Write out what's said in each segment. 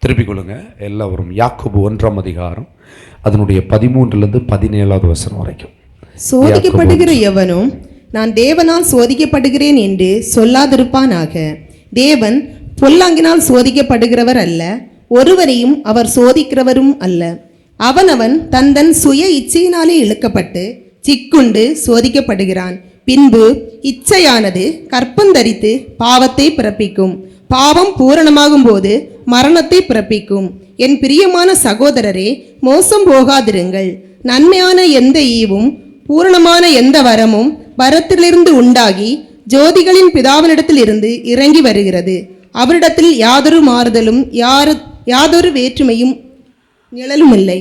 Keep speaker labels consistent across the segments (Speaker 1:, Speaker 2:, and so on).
Speaker 1: திருப்பிக் கொள்ளுங்க எல்லாரும். யாக்கோபு 1ஆம் அதிகாரம் அதனுடைய 13 17 வசனம் வரைக்கும்.
Speaker 2: சோதிக்கப்படுகிற எவனும் நான் தேவனால் சோதிக்கப்படுகிறேன் என்று சொல்லாதிருப்பானாக. தேவன் பொல்லாங்கினால் சோதிக்கப்படுகிறவர் அல்ல, ஒருவரையும் அவர் சோதிக்கிறவரும் அல்ல. அவனவன் தன் சுய இச்சையினாலே இழுக்கப்பட்டு சிக்குண்டு சோதிக்கப்படுகிறான். பின்பு இச்சையானது கற்பந்தரித்து பாவத்தை பிறப்பிக்கும். பாவம் பூரணமாகும் போது மரணத்தை பிறப்பிக்கும். என் பிரியமான சகோதரரே, மோசம் போகாதிருங்கள். நன்மையான எந்த ஈவும் பூரணமான எந்த வரமும் வரத்திலிருந்து உண்டாகி ஜோதிகளின் பிதாவினிடத்தில் இருந்து இறங்கி வருகிறது. அவரிடத்தில் யாதொரு மாறுதலும் யாதொரு வேற்றுமையும் நிழலும் இல்லை.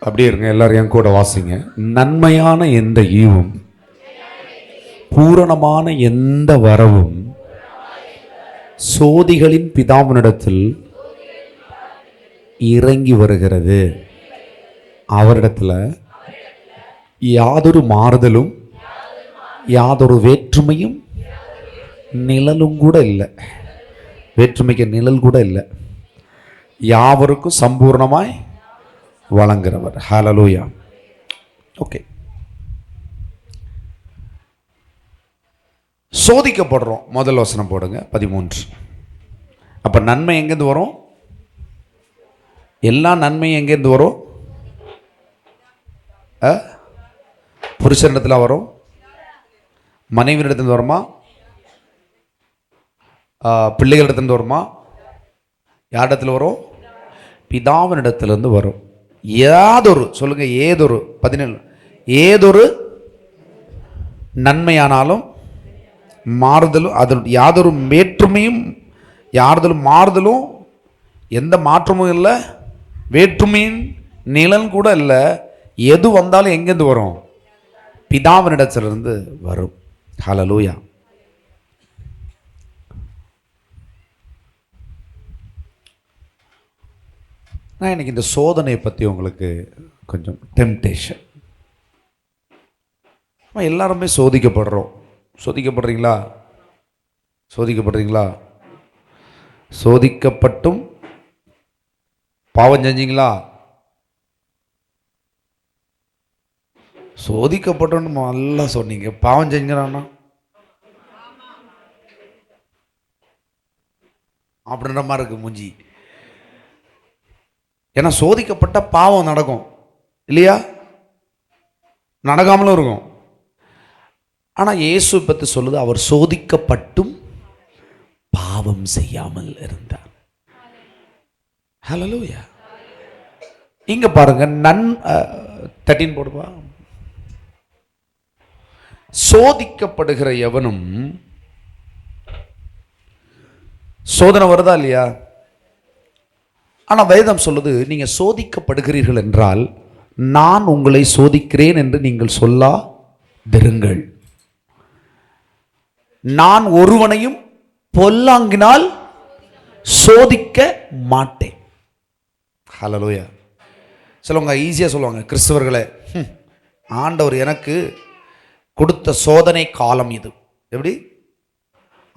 Speaker 1: அப்படியே இருங்க, எல்லாரும் என் கூட வாசிங்க. நன்மையான எந்த ஈவும் பூரணமான எந்த வரவும் சோதிகளின் பிதாவினிடத்தில் இறங்கி வருகிறது. அவரிடத்துல யாதொரு மாறுதலும் யாதொரு வேற்றுமையும் நிழலும் கூட இல்லை. வேற்றுமைக்கு நிழல் கூட இல்லை. யாவருக்கும் சம்பூர்ணமாய் வழங்குகிறவர். ஹல்லேலூயா. ஓகே, சோதிக்கப்படுறோம். முதல் வசனம் போடுங்க 13. அப்ப நன்மை எங்கேருந்து வரும்? எல்லா நன்மையும் எங்கேருந்து வரும்? புருஷனிடத்தில் வரும், மனைவியிடத்துல வருமா, பிள்ளைகளிடத்துல வருமா, யாரிடத்துல வரும்? பிதாவினிடத்திலிருந்து வரும். ஏதொரு சொல்லுங்க, ஏதொரு 17 ஏதொரு நன்மையானாலும் மாறுதலும் அதன் யாதொரு வேற்றுமையும் யாறுதலும் மாறுதலும் எந்த மாற்றமும் இல்லை, வேற்றுமையின் நிழல் கூட இல்லை. எது வந்தாலும் எங்கேருந்து வரும்? பிதாவினிடத்திலிருந்து வரும். ஹல்லேலூயா. நான் இன்னைக்கு இந்த சோதனையை பற்றி உங்களுக்கு கொஞ்சம் டெம்டேஷன். எல்லாருமே சோதிக்கப்படுறோம். சோதிக்கப்படுறீங்களா? சோதிக்கப்படுறீங்களா? சோதிக்கப்பட்டும் பாவம் செஞ்சீங்களா? சோதிக்கப்பட்டோன்னு நல்லா சொன்னீங்க. பாவம் செஞ்சானா அப்படின்ற மாதிரி இருக்கு மூஞ்சி. ஏன்னா சோதிக்கப்பட்ட பாவம் நடக்கும் இல்லையா? நடக்காமலும் இருக்கும். ஆனால் இயேசு பற்றி சொல்லுது, அவர் சோதிக்கப்பட்டும் பாவம் செய்யாமல் இருந்தார். ஹல்லேலூயா. இங்க பாருங்க, 13 போடுவா. சோதிக்கப்படுகிற எவனும், சோதனை வருதா இல்லையா? ஆனா வேதம் சொல்லுது, நீங்க சோதிக்கப்படுகிறீர்கள் என்றால் நான் உங்களை சோதிக்கிறேன் என்று நீங்கள் சொல்லாதிருங்கள். நான் ஒருவனையும் பொல்லாங்கினால் சோதிக்க மாட்டேன். ஹல்லேலூயா. சிலவங்க ஈஸியாக சொல்லுவாங்க, கிறிஸ்தவர்களே, ஆண்டவர் எனக்கு கொடுத்த சோதனை காலம் இது. எப்படி?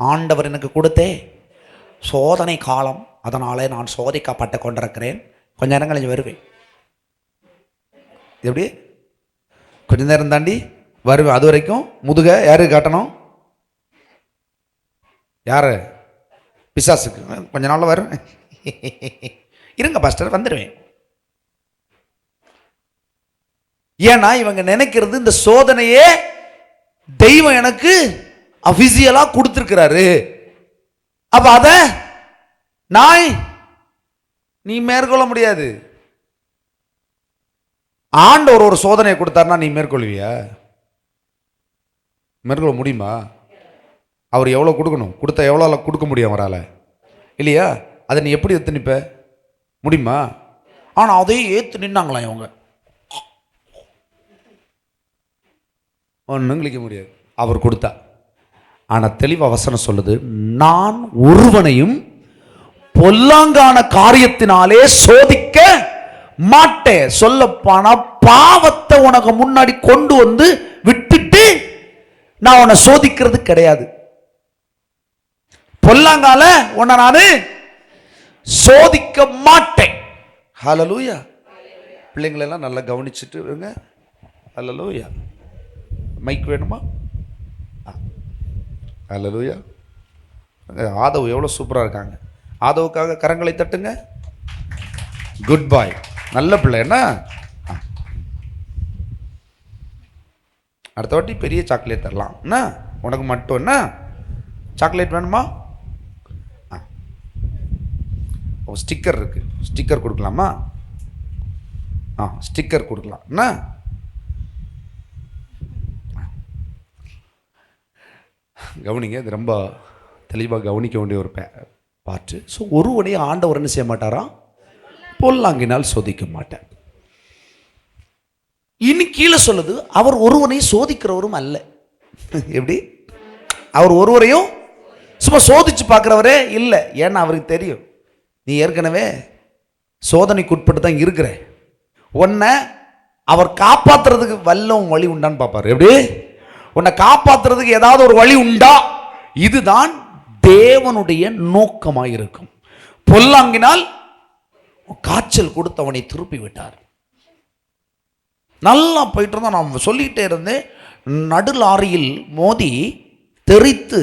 Speaker 1: ஆண்டவர் எனக்கு கொடுத்தே சோதனை காலம், அதனாலே நான் சோதிக்கப்பட்டு கொண்டிருக்கிறேன். கொஞ்ச நேரம் கழிஞ்சு வருவேன். எப்படி? கொஞ்ச நேரம் தாண்டி வருவேன். அது வரைக்கும் முதுக யாருக்கு காட்டணும்? யாரு? பிசாசுக்கு. கொஞ்ச நாள் வரும், இருங்க பாஸ்டர் வந்துடுவேன். ஏன்னா இவங்க நினைக்கிறது இந்த சோதனையே தெய்வம் எனக்கு அபிஷியலா கொடுத்திருக்கிறாரு. அப்ப அத நீ மேற்கொள்ள முடியாது. ஆண்டவர் ஒரு சோதனையை கொடுத்தாருன்னா நீ மேற்கொள்வியா? மேற்கொள்ள முடியுமா? அவர் எவ்வளோ கொடுக்கணும்? கொடுத்தா எவ்வளோ கொடுக்க முடியும் அவரால்? இல்லையா? அதை நீ எப்படி எடுத்து நிற்ப முடியுமா? ஆனால் அதையும் ஏற்று நின்னாங்களாம் இவங்க. ஒன்றும் கிளிக்க முடியாது அவர் கொடுத்தா. ஆனால் தெளிவா வசனம் சொல்லுது, நான் ஒருவனையும் பொல்லாங்கான காரியத்தினாலே சோதிக்க மாட்டேன். சொல்லப்பானா பாவத்தை உனக்கு முன்னாடி கொண்டு வந்து விட்டுட்டு நான் உன்னை சோதிக்கிறது கிடையாது. பொல்லாங்கால உன்னை நான் சோதிக்க மாட்டேன். ஹல்லேலூயா. பிள்ளைங்களெல்லாம் நல்லா கவனிச்சுட்டு இருங்க. ஹல்லேலூயா. மைக் வேணுமா? ஹல்லேலூயா. ஆதவ் எவ்வளோ சூப்பராக இருக்காங்க. ஆதவுக்காக கரங்களை தட்டுங்க. குட் பாய், நல்ல பிள்ளை. என்ன அடுத்த வாட்டி பெரிய சாக்லேட் தரலாம். என்ன உனக்கு மட்டும் என்ன சாக்லேட் வேணுமா? ஸ்டிக்கர் இருக்கு, ஸ்டிக்கர் கொடுக்கலாமா? ஸ்டிக்கர் கொடுக்கலாம். என்ன கவனிங்க, இது ரொம்ப தெளிவாக கவனிக்க வேண்டிய ஒரு பாட்டு. ஸோ ஒருவனையும் ஆண்டவர் என்ன செய்ய மாட்டாராம்? பொல்லாங்கினால் சோதிக்க மாட்டார். இனி கீழே சொல்லுது, அவர் ஒருவனையும் சோதிக்கிறவரும் அல்ல. எப்படி? அவர் ஒருவரையும் சும்மா சோதிச்சு பார்க்குறவரே இல்லை. ஏன்னா அவருக்கு தெரியும் நீ ஏற்கனவே சோதனைக்கு உட்பட்டு தான் இருக்கிற. உன்னை அவர் காப்பாற்றுறதுக்கு வல்லம் வழி உண்டான்னு பார்ப்பார். எப்படி? உன்னை காப்பாற்றுறதுக்கு ஏதாவது ஒரு வழி உண்டா? இதுதான் தேவனுடைய நோக்கமாக இருக்கும். பொல்லாங்கினால் காய்ச்சல் கொடுத்து அவனை திருப்பி விட்டார். நல்லா போயிட்டு இருந்தா, நான் சொல்லிக்கிட்டே இருந்தேன், நடுலாரியில் மோதி தெரித்து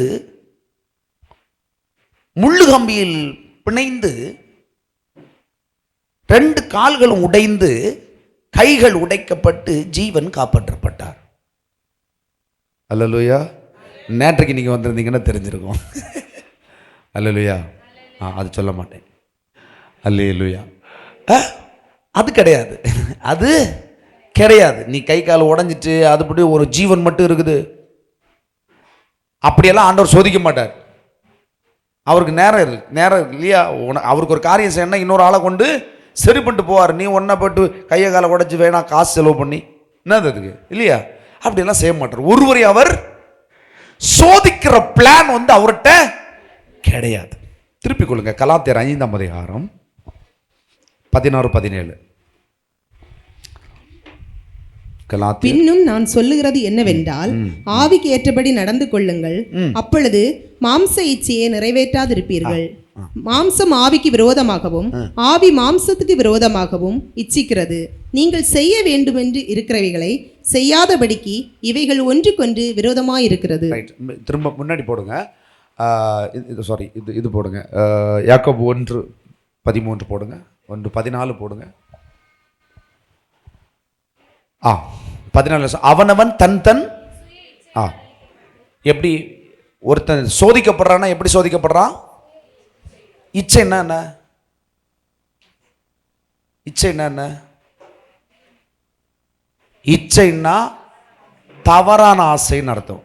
Speaker 1: முள்ளு கம்பியில் பிணைந்து 2 கால்களும் உடைந்து கைகள் உடைக்கப்பட்டு ஜீவன் காப்பாற்றப்பட்டார். அல்லேலூயா. நேற்றைக்கு நீங்கள் வந்திருந்தீங்கன்னா தெரிஞ்சிருக்கும். அல்லேலூயா. அது சொல்ல மாட்டேன். அல்லேலூயா. அது கிடையாது, அது கிடையாது. நீ கை கால் உடஞ்சிட்டு அதுபடி ஒரு ஜீவன் மட்டும் இருக்குது, அப்படியெல்லாம் ஆண்டவர் சோதிக்க மாட்டார். அவருக்கு நேரம் இருக்கு இல்லையா? அவருக்கு ஒரு காரியம் செய்யணும்னா இன்னொரு ஆளை கொண்டு சரி பண்ணிட்டு போவார். நீ ஒன்றை போட்டு கையை காலை உடச்சி வேணா காசு செலவு பண்ணி என்னது அதுக்கு இல்லையா? அப்படியெல்லாம் செய்ய மாட்டார். ஒருவரை அவர் சோதிக்கிற பிளான் அவர்கிட்ட கிடையாது. திருப்பிக் கொள்ளுங்க, கலாத்தியர் 5ஆம் அதிகாரம் 16-17.
Speaker 2: பின்னும் நான் சொல்லுகிறது என்னவென்றால், ஆவிக்கு ஏற்றபடி நடந்து கொள்ளுங்கள், அப்பொழுது மாம்ச இச்சையை நிறைவேற்றாதிருப்பீர்கள். மாம்சம் ஆவிக்கு விரோதமாகவும் ஆவி மாம்சத்துக்கு விரோதமாகவும் இச்சிக்கிறது. நீங்கள் செய்ய வேண்டுமென்று இருக்கிறவைகளை செய்யாதபடிக்கு இவைகள் ஒன்றுக்கொன்று விரோதமாயிருக்கிறது.
Speaker 1: திரும்ப முன்னாடி போடுங்க. சாரி, இது போடுங்க. யாக்கோபு 1:13 போடுங்க. 1:14 போடுங்க. 14 அவனவன் தன் எப்படி ஒருத்தன் சோதிக்கப்படுறான்னா எப்படி சோதிக்கப்படுறான்? இச்சை என்ன? இச்சை என்ன? இச்சைன்னா தவறான ஆசைன்னு அர்த்தம்.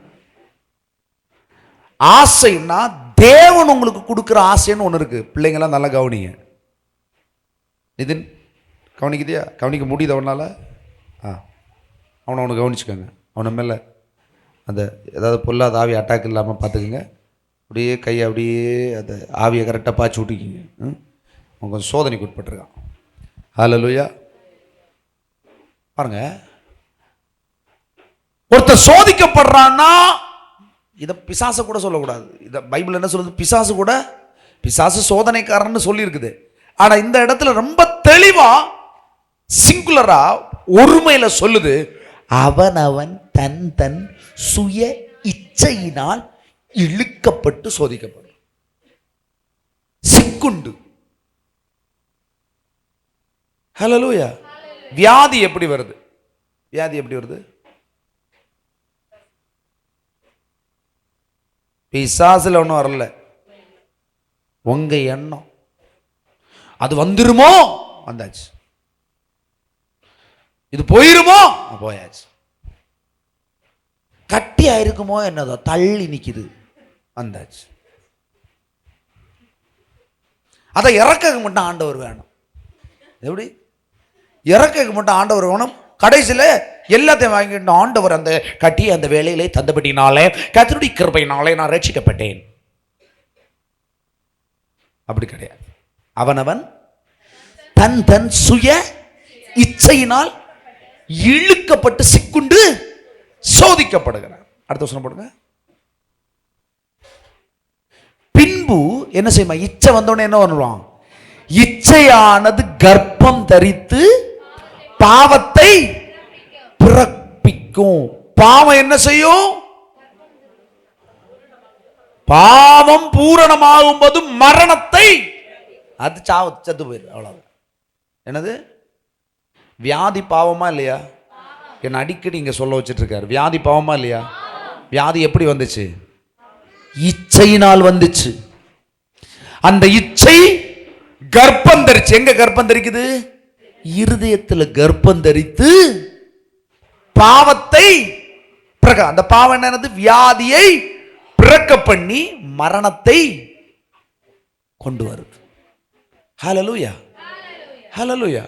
Speaker 1: ஆசைன்னா தேவன் உங்களுக்கு கொடுக்குற ஆசைன்னு ஒன்று இருக்கு. பிள்ளைங்களாம் நல்லா கவனிங்க. நிதின் கவனிக்குதியா? கவனிக்க முடியுது அவனால? அவனை கவனிச்சுக்கோங்க. அவனை மேலே அந்த ஏதாவது பொல்லாத ஆவி அட்டாக் இல்லாமல் பார்த்துக்குங்க. அப்படியே கையை அப்படியே அந்த ஆவியை கரெக்டாக பாய்ச்சி விட்டுக்கிங்க. அவன் கொஞ்சம் சோதனைக்கு உட்பட்டுருக்கான். ஹல்லேலூயா. பாருங்க, ஒருத்தர் சோதிக்கப்படுறான்னா இதை பிசாசு கூட சொல்லக்கூடாது. இதை பைபிள் என்ன சொல்லுது? பிசாசு சோதனைக்காரன்னு சொல்லியிருக்குது. ஆனால் இந்த இடத்துல ரொம்ப தெளிவா சிங்குலரா ஒருமையில சொல்லுது, அவனவன் தன் சுய இச்சையினால் இழுக்கப்பட்டு சோதிக்கப்படும். சிக்குண்டு. ஹல்லேலூயா. வியாதி எப்படி வருது? பிசாசுல ஒன்றும் வரல, உங்க எண்ணம். அது வந்துருமோ? வந்தாச்சு. இது போயிருமோ? போயாச்சு. கட்டி ஆயிருக்குமோ என்னதோ தள்ளி நிக்குது, வந்தாச்சு. அதை இறக்க மட்டும் ஆண்டவர் வேணும். எப்படி இறக்க மட்டும் ஆண்டவர் வேணும்? கடைசியில் எல்லாத்தையும் வாங்கிட்டு ஆண்டவர் அந்த கட்டி அந்த வேலையிலே தந்தபடினாலே கர்த்தருடைய கிருபையினாலே நான் ரட்சிக்கப்பட்டேன். அப்படி கிடையாது. அவனவன் தன் சுய இச்சையினால் இழுக்கப்பட்டு சிக்குண்டு சோதிக்கப்படுகிறார். அடுத்த வசனம் போடுங்க. பின்பு என்ன செய்யுமா? இச்சை வந்தோடனே என்ன பண்ணுவான்? இச்சையானது கர்ப்பம் தரித்து பாவத்தை பிறப்பிக்கும். பாவம் என்ன செய்யும்? பாவம் பூரணமாகும் போது மரணத்தை, அது செத்து போயிரு. அவ்வளவு. என்னது? வியாதி பாவமா இல்லையா? என்ன அடிக்கடி இங்க சொல்ல வச்சிட்டு இருக்காரு. வியாதி பாவமா இல்லையா? வியாதி எப்படி வந்துச்சு? இச்சையினால் வந்துச்சு. அந்த இச்சை கர்ப்பம் தரிச்சு. எங்க கர்ப்பம் தரிக்குது? இருதயத்தில் கர்ப்பம் தரித்து பாவத்தை அந்த பாவம் என்னது? வியாதியை பிறக்க பண்ணி மரணத்தை கொண்டு வருது. ஹல்லேலூயா, ஹல்லேலூயா.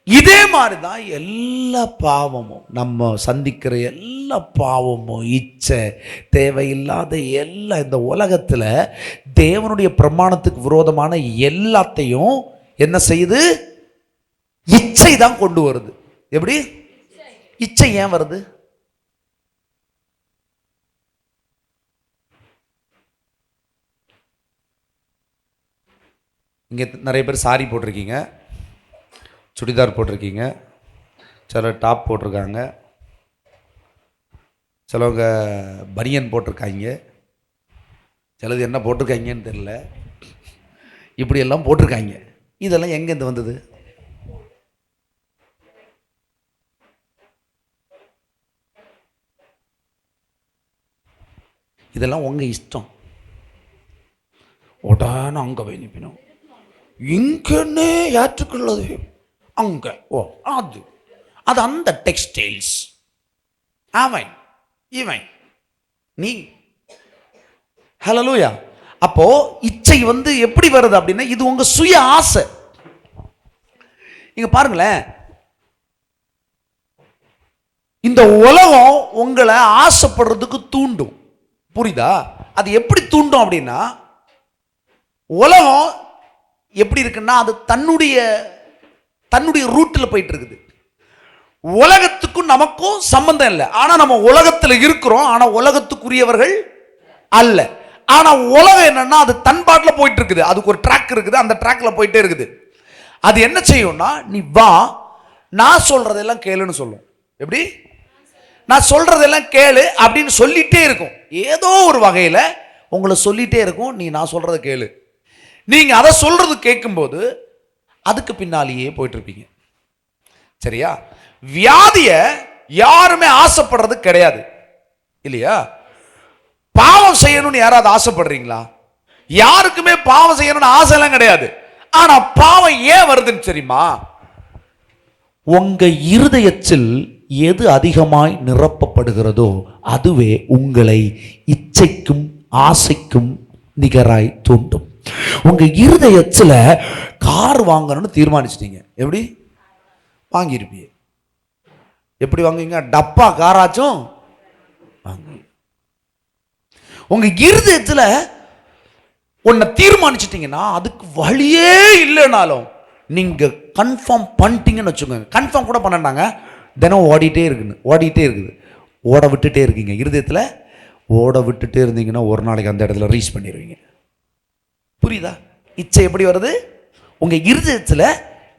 Speaker 1: இதே மாதிரிதான் எல்லா பாவமும், நம்ம சந்திக்கிற எல்லா பாவமும், இச்சை, தேவையில்லாத எல்லா இந்த உலகத்துல தேவனுடைய பிரமாணத்துக்கு விரோதமான எல்லாத்தையும் என்ன செய்யுது? இச்சை தான் கொண்டு வருது. எப்படி? இச்சை ஏன் வருது? இங்க நிறைய பேர் சாரி போட்டிருக்கீங்க, சுடிதார் போட்டிருக்கீங்க, சிலர் டாப் போட்டிருக்காங்க, சிலவங்க பனியன் போட்டிருக்காங்க, சிலது என்ன போட்டிருக்காங்கன்னு தெரியல. இப்படி எல்லாம் போட்டிருக்காங்க. இதெல்லாம் எங்கேருந்து வந்தது? இதெல்லாம் உங்க இஷ்டம். உடனே அங்க போய் நிற்பினோம், இங்கன்னே ஏற்றுக்கொள்ளது அங்க. ஓ, அது அது அந்த டெக்ஸ்டைல்ஸ், அவன் இவன் நீ. ஹல்லேலூயா. அப்போ இச்சை எப்படி வருது அப்படின்னா, இது உங்க சுய ஆசை. இங்க பாருங்களேன், இந்த உலகம் உங்களை ஆசைப்படுறதுக்கு தூண்டும். புரியுதா? அது எப்படி தூண்டும் அப்படின்னா, உலகம் எப்படி இருக்குன்னா, அது தன்னுடைய ரூட்டில் போயிட்டு இருக்குது. உலகத்துக்கும் நமக்கும் சம்பந்தம் இல்லை. ஆனா நம்ம உலகத்தில் இருக்கிறோம், ஆனா உலகத்துக்குரியவர்கள் அல்ல. ஆனா உலகம் என்னன்னா, அது தன் பாட்டில் போயிட்டு இருக்குது. அதுக்கு ஒரு ட்ராக் இருக்குது, அந்த ட்ராக்ல போயிட்டே இருக்குது. அது என்ன செய்யும்னா, நீ வா, நான் சொல்றதெல்லாம் கேளுன்னு சொல்லும். எப்படி? நான் சொல்றதெல்லாம் கேளு அப்படின்னு சொல்லிட்டே இருக்கும். ஏதோ ஒரு வகையில உங்களை சொல்லிட்டே இருக்கும், நீ நான் சொல்றதை கேளு. நீங்க அதை சொல்றது கேட்கும்போது அதுக்கு பின்னாலேயே போயிட்டு இருப்பீங்க. சரியா? வியாதிய யாருமே ஆசைப்படுறது கிடையாது, இல்லையா? பாவம் செய்யணும்னு யாராவது ஆசைப்படுறீங்களா? யாருக்குமே பாவம் செய்யணும்னு ஆசை எல்லாம் கிடையாது. ஆனா பாவம் ஏன் வருதுன்னு தெரியுமா? உங்க இருதயத்தில் எது அதிகமாய் நிரப்பப்படுகிறதோ அதுவே உங்களை இச்சைக்கும் ஆசைக்கும் நிகராய் தூண்டும். உங்க இருதயத்துல கார் வாங்கணும்னு தீர்மானிச்சிட்டீங்க. எப்படி வாங்கியிருப்பீங்க? எப்படி வாங்குவீங்க? டப்பா காராச்சும் வாங்க. உங்க இருதயத்துல ஒன்ன தீர்மானிச்சிட்டீங்கன்னா அதுக்கு வழியே இல்லைனாலும் நீங்க கன்ஃபார்ம் பண்ணிட்டீங்கன்னு வச்சுக்கோங்க. கன்ஃபார்ம் கூட பண்ணாங்க, தினம் ஓடிட்டே இருக்குது, ஓட விட்டுட்டே இருக்கீங்க. இருதயத்தில் ஓட விட்டுட்டே இருந்தீங்கன்னா ஒரு நாளைக்கு அந்த இடத்துல ரீச் பண்ணிடுவீங்க. புரியுதா? இச்சை எப்படி வருது? உங்க இருதயத்தில்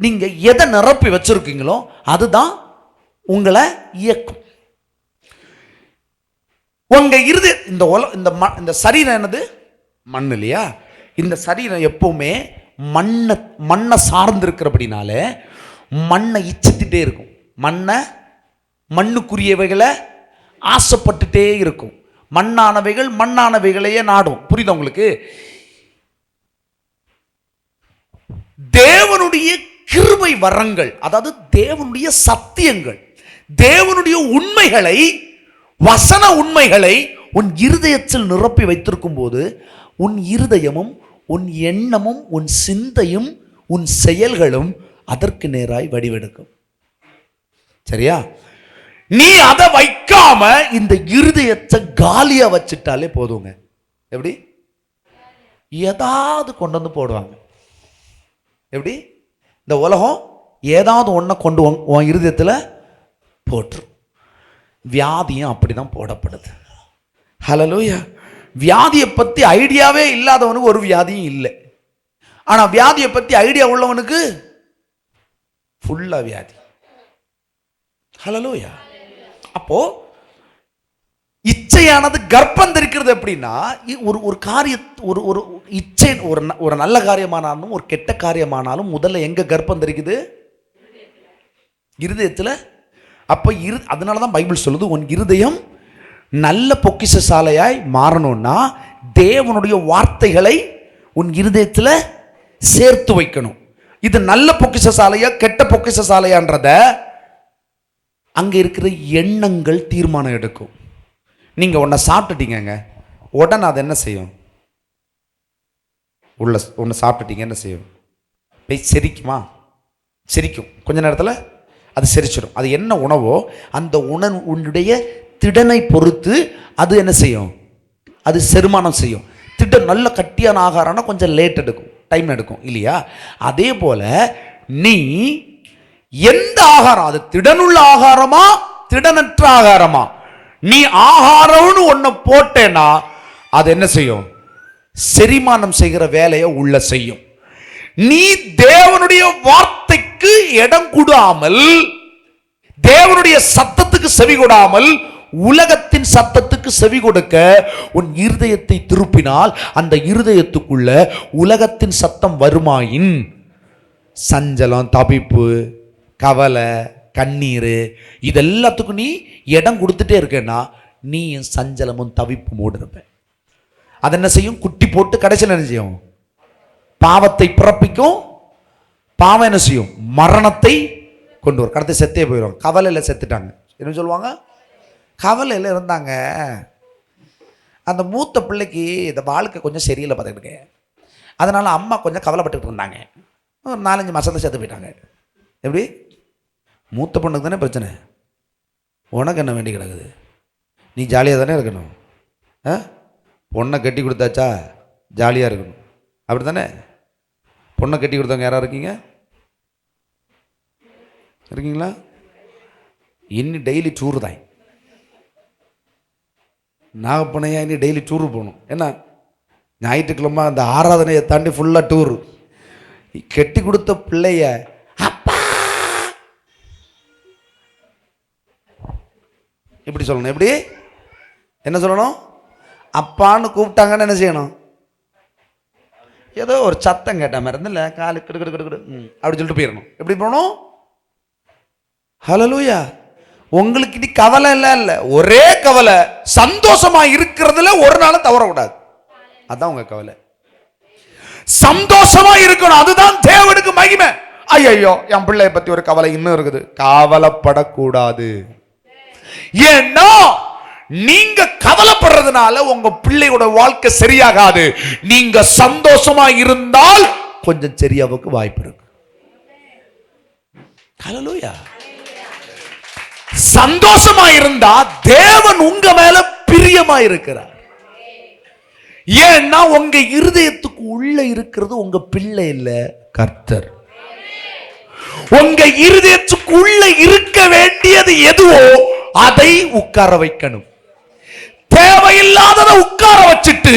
Speaker 1: நீங்க எதை நிரப்பி வச்சிருக்கீங்களோ அதுதான் உங்களை இயக்கும். உங்க இருதய இந்த சரீரம் என்னது? மண், இல்லையா? இந்த சரீரம் எப்பவுமே மண்ணை சார்ந்திருக்கிறபடினால மண்ணை இச்சித்துட்டே இருக்கும். மண்ணுக்குரியவைகளை ஆசைப்பட்டுட்டே இருக்கும். மண்ணானவைகளையே நாடும். புரியுதா உங்களுக்கு? தேவனுடைய கிருபை வரங்கள், அதாவது தேவனுடைய சத்தியங்கள், தேவனுடைய உண்மைகளை, வசன உண்மைகளை உன் இருதயத்தில் நிரப்பி வைத்திருக்கும் போது உன் இருதயமும் உன் எண்ணமும் உன் சிந்தையும் உன் செயல்களும் அதற்கு நேராய் வடிவெடுக்கும். சரியா? நீ அதை வைக்காம இந்த இருதயத்தை காலியா வச்சுட்டாலே போதுங்க. எப்படி? ஏதாவது கொண்டு வந்து போடுவாங்க. எப்படி? இந்த உலகம் ஏதாவது ஒன்றை கொண்டு உன் இருதயத்தில் போட்டுரும். வியாதியும் அப்படிதான் போடப்படுது. ஹல்லேலூயா. வியாதியை பற்றி ஐடியாவே இல்லாதவனுக்கு ஒரு வியாதியும் இல்லை. ஆனா வியாதியை பத்தி ஐடியா உள்ளவனுக்கு ஃபுல்லா வியாதி. ஹல்லேலூயா. அப்போ இச்சையானது கர்ப்பம் தரிக்கிறது எப்படின்னா, ஒரு காரிய ஒரு இச்சை ஒரு நல்ல காரியமானாலும் ஒரு கெட்ட காரியமானாலும் முதல்ல எங்க கர்ப்பம் தரிக்குது? இருதயத்தில். அப்போ அதனால தான் பைபிள் சொல்லுது, உன் இருதயம் நல்ல பொக்கிஷ சாலையாய் மாறணும்னா தேவனுடைய வார்த்தைகளை உன் இருதயத்தில் சேர்த்து வைக்கணும். இது நல்ல பொக்கிஷ சாலையா கெட்ட பொக்கிஷ சாலையான்றத அங்க இருக்கிற எண்ணங்கள் தீர்மானம் எடுக்கும். நீங்க ஒன்றை சாப்பிட்டுட்டீங்க, உடனே அது என்ன செய்யும்? ஒன்று சாப்பிட்டுட்டீங்க, என்ன செய்யும்? போய் செரிக்குமா? செரிக்கும். கொஞ்ச நேரத்தில் அது செரிச்சிடும். அது என்ன உணவோ அந்த உன்னுடைய திடனை பொறுத்து அது என்ன செய்யும்? அது செரிமானம் செய்யும். திடன் நல்ல கட்டியான ஆகாரம்னா கொஞ்சம் லேட் எடுக்கும், டைம் எடுக்கும் இல்லையா? அதே போல நீ எந்த ஆகாரம், அது திடனுள்ள ஆகாரமா திடனற்ற ஆகாரமா, நீ ஆகாரம்னு ஒன்ன போட்டேன்னா அது என்ன செய்யும்? செரிமானம் செய்கிற வேலையை உள்ள செய்யும். நீ தேவனுடைய வார்த்தைக்கு இடம் கொடாமல், தேவனுடைய சத்தத்துக்கு செவி கொடாமல் உலகத்தின் சத்தத்துக்கு செவி கொடுக்க உன் இருதயத்தை திருப்பினால் அந்த இருதயத்துக்குள்ள உலகத்தின் சத்தம் வருமாயின் சஞ்சலம், தவிப்பு, கவலை, கண்ணீர் இதெல்லாத்துக்கும் நீ இடம் கொடுத்துட்டே இருக்கேன்னா நீ சஞ்சலமும் தவிப்பும் இருப்ப. அது என்ன செய்யும்? குட்டி போட்டு கடைசியில் என்ன செய்யும்? பாவத்தை பிறப்பிக்கும். பாவம் என்ன செய்யும்? மரணத்தை கொண்டு வரும். கடத்தை செத்தே போயிடும். கவலையில் செத்துட்டாங்க. என்ன சொல்லுவாங்க? கவலையில் இருந்தாங்க. அந்த மூத்த பிள்ளைக்கு இந்த வாழ்க்கை கொஞ்சம் சரியில்லை பார்த்துக்கிட்டு, அதனால் அம்மா கொஞ்சம் கவலைப்பட்டுக்கிட்டு இருந்தாங்க. ஒரு 4-5 மாதத்தை செத்து போயிட்டாங்க. எப்படி? மூத்த பொண்ணுக்கு தானே பிரச்சனை, உனக்கு என்ன வேண்டி கிடக்குது? நீ ஜாலியாக தானே இருக்கணும். பொண்ணை கட்டி கொடுத்தாச்சா ஜாலியாக இருக்கணும், அப்படி தானே? பொண்ணை கட்டி கொடுத்தவங்க யாராக இருக்கீங்க? இருக்கீங்களா? இன்னி டெய்லி டூர் தான். நாகப்பனையா இனி டெய்லி டூரு போகணும். என்ன ஞாயிற்றுக்கிழமை அந்த ஆராதனையை தாண்டி ஃபுல்லாக டூரு. கட்டி கொடுத்த பிள்ளைய அப்பா இப்படி சொல்லணும். எப்படி? என்ன சொல்லணும்? அப்பான்னு கூப்பிட்டாங்கன்னு என்ன செய்யணும்? ஏதோ ஒரு சத்தம் கேட்ட மாதிரி இருந்தில்ல, காலு கிடு கிடு கிடு கிடு அப்படி சொல்லிட்டு போயிடணும். எப்படி போகணும்? ஹல்லேலூயா. உங்களுக்கு இனி கவலை இல்லை, ஒரே கவலை சந்தோஷமா இருக்கிறதுல ஒரு நாளும் தவறக்கூடாது. அதான் உங்க கவலை. சந்தோஷமா இருக்கணும், அதுதான் தேவனுக்கு மகிமை. ஐயோ என் பிள்ளைய பத்தி ஒரு கவலை இன்னும் இருக்குது. கவலைப்படக்கூடாது. ஏன்னா நீங்க கவலைப்படுறதுனால உங்க பிள்ளையோட வாழ்க்கை சரியாகாது. நீங்க சந்தோஷமா இருந்தால் கொஞ்சம் சரியாவுக்கு வாய்ப்பு இருக்கு. ஹல்லேலூயா. சந்தோஷமா இருந்தா தேவன் உங்க மேல பிரியமா இருக்கிறார். ஏன்னா உங்க இருதயத்துக்கு உள்ள இருக்கிறது உங்க பிள்ளை இல்ல, கர்த்தர். உங்க இருதயத்துக்கு உள்ள இருக்க வேண்டியது எதுவோ அதை உட்கார வைக்கணும். தேவையில்லாததை உட்கார வச்சுட்டு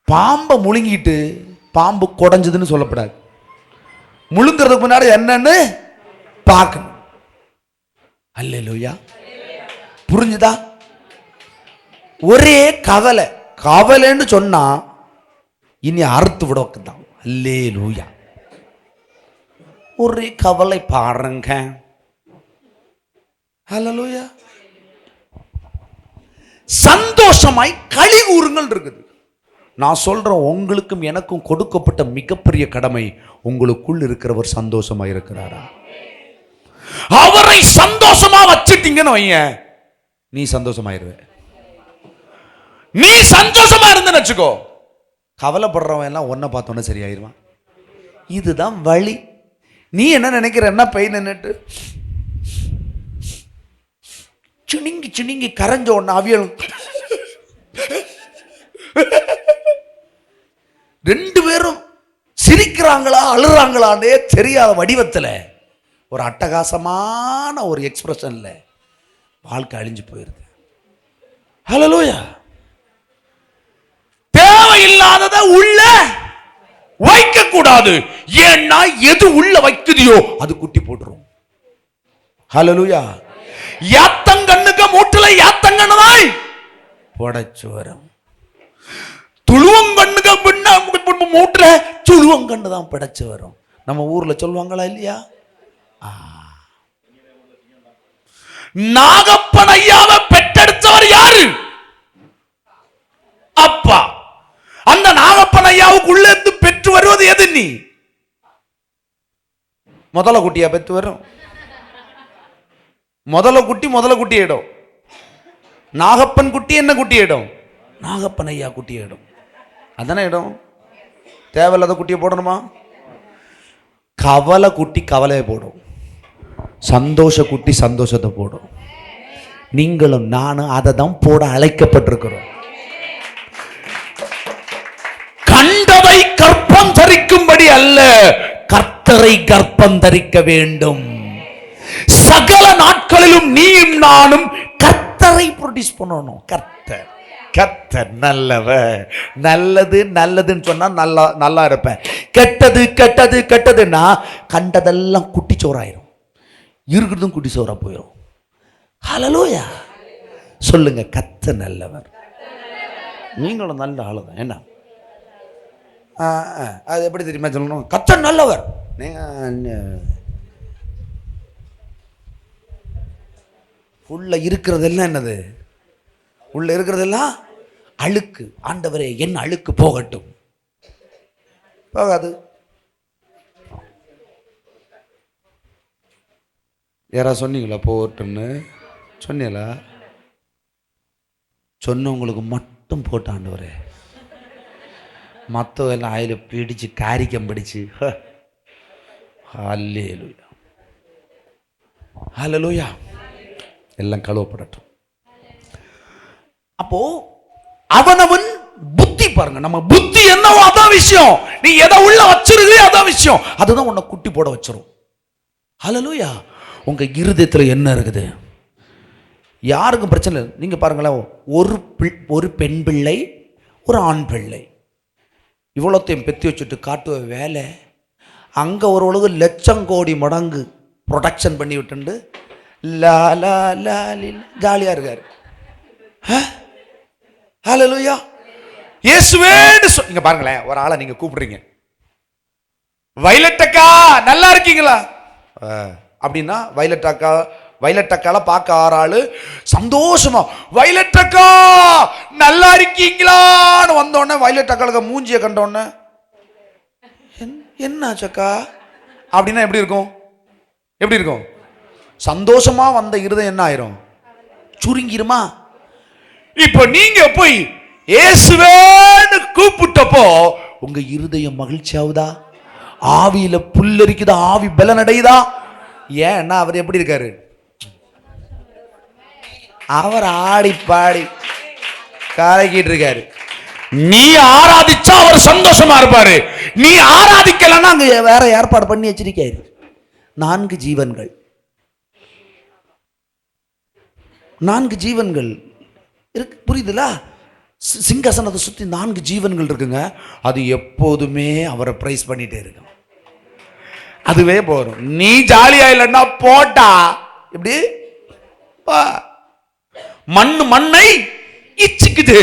Speaker 1: பாம்பை முழுங்கிட்டு பாம்பு குடஞ்சதுன்னு சொல்லப்படாது. முழுங்கிறதுக்கு முன்னாடி என்னன்னு பார்க்கணும். அல்லேலூயா. புரிஞ்சுதா? ஒரே கவலை, கவலைன்னு சொன்னா இனி அறுத்து விடதான். அல்லேலூயா. ஒரே கவலை பாருங்க. அல்லேலூயா. சந்தோஷமாய் களி கூறுங்கள் இருக்குது. நான் சொல்றேன், உங்களுக்கும் எனக்கும் கொடுக்கப்பட்ட மிகப்பெரிய கடமை, உங்களுக்குள் இருக்கிறவர் சந்தோஷமா இருக்கிறாரா? அவரை சந்தோஷமா வச்சுட்டீங்கன்னு வைங்க, நீ சந்தோஷமாயிருவே. நீ சந்தோஷமா இருந்தன்னு வச்சுக்கோ, கவலைப்படுறவன் எல்லாம் ஒன்ன பார்த்தோன்னே சரியாயிருவான். இதுதான் வழி. நீ என்ன நினைக்கிற? என்ன பெயின் நின்னுட்டு சினிங்கி சினிங்கி கரைஞ்ச ஒன்னு அவியல் ரெண்டு பேரும் சிரிக்கிறாங்களா அழுறாங்களான்னே தெரியாத வடிவத்தில் ஒரு அட்டகாசமான ஒரு எக்ஸ்பிரஷன்ல வாழ்க்கை அழிஞ்சு போயிருது. ஹல்லேலூயா. தேவையில்லாததை கூடாது. ஏன்னா எது உள்ள வைக்குதியோ அது குட்டி போட்டுரும். ஹல்லேலூயா. யாத்தங்கண்ணுக்கு மூட்டுல யாத்தங்கண்ணுதாய் புடைச்சு வரும். துளுவங்கண்ணுக்கு மூட்டுல துளுவங்கண்ணு தான் பிடைச்சு வரும். நம்ம ஊர்ல சொல்லுவாங்களா இல்லையா? நாகப்பன் ஐயாவை பெற்றெடுத்தவர் யாரு? அப்பா. அந்த நாகப்பன் ஐயாவுக்குள்ள இருந்து பெற்று வருவது எது? நீ முதல குட்டியா பெற்று வரும். முதல குட்டி இடம். நாகப்பன் குட்டி என்ன குட்டி இடம்? நாகப்பன் ஐயா குட்டி இடம். அதானே இடம். தேவையில்லாத குட்டியை போடணுமா? கவலை குட்டி கவலையை போடும். சந்தோஷ குட்டி சந்தோஷத்தை போடும். நீங்களும் நானும் அதை தான் போட அழைக்கப்பட்டிருக்கிறோம். கண்டதை கற்பம் தரிக்கும்படி அல்ல, கர்த்தரை கற்பம் தரிக்க வேண்டும். சகல நாட்களிலும் நீயும் நானும் கர்த்தரை ப்ரொடியூஸ் பண்ணணும். கர்த்தர் கர்த்தர் நல்லவர். நல்லது நல்லதுன்னு சொன்னா நல்லா நல்லா இருப்பேன். கெட்டது கெட்டது கெட்டதுன்னா கண்டதெல்லாம் குட்டிச்சோறாயிரும். இருக்கிறதும் குட்டிச்சோறா போயிடும். ஹல்லேலூயா சொல்லுங்க. கர்த்தர் நல்லவர். நீங்களும் நல்ல ஆளுதான். என்ன அது எப்படி தெரியுமா சொல்லணும்? கர்த்தர் நல்லவர். உள்ள இருக்கிறதெல்லாம் என்னது? உள்ள இருக்கிறதெல்லாம் அழுக்கு. ஆண்டவரே என் அழுக்கு போகட்டும். போகாது. யாரா சொன்னீங்களா போகட்டும்னு? சொன்னீங்களா? சொன்னவங்களுக்கு மட்டும் போட்ட ஆண்டவரே. மற்ற எல்லாம் ஆயில பிடிச்சு காரிக்கம் பிடிச்சு. ஹல்லேலூயா ஹல்லேலூயா. எல்லாம் கழுவப்படட்டும். அப்போ அவனவன் புத்தி பாருங்க. நம்ம புத்தி என்னவோ அதான் விஷயம். நீ எதை உள்ள வச்சிருக்கே அதான் விஷயம். அதுதான் உன்னை குட்டி போட வச்சிரும். ஹல்லேலூயா. உங்க இருதயத்துல என்ன இருக்குது? யாருக்கும் பிரச்சனை இல்லை. நீங்க பாருங்களேன், ஒரு பெண் பிள்ளை ஒரு ஆண் பிள்ளை இவ்வளோத்தையும் பெத்தி வச்சுட்டு காட்டுவ வேலை. அங்க ஒரு உலக லட்சம் கோடி மடங்கு ப்ரொடக்ஷன் பண்ணி விட்டு லா லா லா ஜாலியா இருக்காரு. ஹல்லேலூயா. இயேசுவேன்னு இங்க பாருங்களேன், ஒரு ஆளை நீங்க கூப்பிடுறீங்க, வயலட் அக்கா நல்லா இருக்கீங்களா அப்படின்னா, வயலட் அக்கால பார்க்க ஆறாளு சந்தோஷமா வயலட் அக்கா நல்லா இருக்கீங்களான்னு வந்தோடனே வயலட் அக்காளுக்கு மூஞ்சிய கண்டோடனே என்னாச்சக்கா அப்படின்னா எப்படி இருக்கும்? எப்படி இருக்கும்? சந்தோஷமா வந்த இருதயம் என்ன ஆயிரும்? சுருங்கிருமா? இப்ப நீங்க போய் இயேசுவேன்னு கூப்பிட்டப்போ உங்க இருதயம் மகிழ்ச்சி ஆகுதா? ஆவியில புல்லரிக்குதா? ஆவி பலனடையுதா? ஏன்னா அவர் எப்படி இருக்காரு? அவர் ஆடி பாடி கலக்கிட்டு இருக்காரு. நீ ஆராதிச்சா அவர் சந்தோஷமா இருப்பாரு. நீ ஆராதிக்கலன்னா அங்க வேற ஏற்பாடு பண்ணி வச்சிருக்காரு. 4 ஜீவன்கள், 4 ஜீவன்கள் இருக்கு. புரியுதுல? சிங்காசனத்தை சுத்தி 4 ஜீவன்கள் இருக்குங்க. அது எப்போதுமே அவரை பிரைஸ் பண்ணிட்டே இருக்கும். அதுவே போறோம். நீ ஜாலியா இல்லைன்னா போட்டா எப்படி? மண்ணை இச்சிக்குது.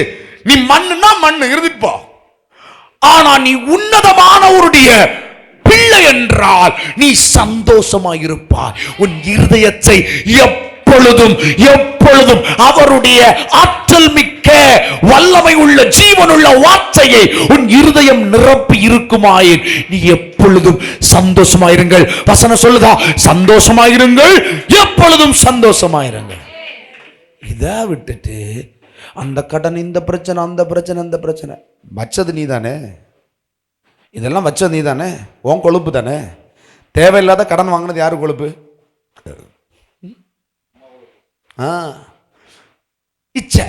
Speaker 1: நீ மண்ணுன்னா மண்ணு இருந்துட்டு போ. ஆனா நீ உன்னதமானவருடைய பிள்ளை என்றால் நீ சந்தோஷமா இருப்பாய். உன் இருதயத்தை எப்பொழுதும் எப்பொழுதும் அவருடைய ஆற்றல் மிக்க வல்லமை உள்ள ஜீவனுள்ள வார்த்தையை உன் இருதயம் நிரப்பி இருக்குமாயின் நீ எப்பொழுதும் சந்தோஷமாயிருங்கள். வசனம் சொல்லுதா, சந்தோஷமாயிருங்கள், எப்பொழுதும் சந்தோஷமாயிருங்கள். இதை விட்டுட்டு அந்த கடன், இந்த பிரச்சனை, அந்த பிரச்சனை, இந்த பிரச்சனை வச்சது நீ தானே. இதெல்லாம் வச்சது நீ தானே. உன் கொழுப்பு தானே. தேவையில்லாத கடன் வாங்கினது யாரு கொழுப்பு? இச்சை.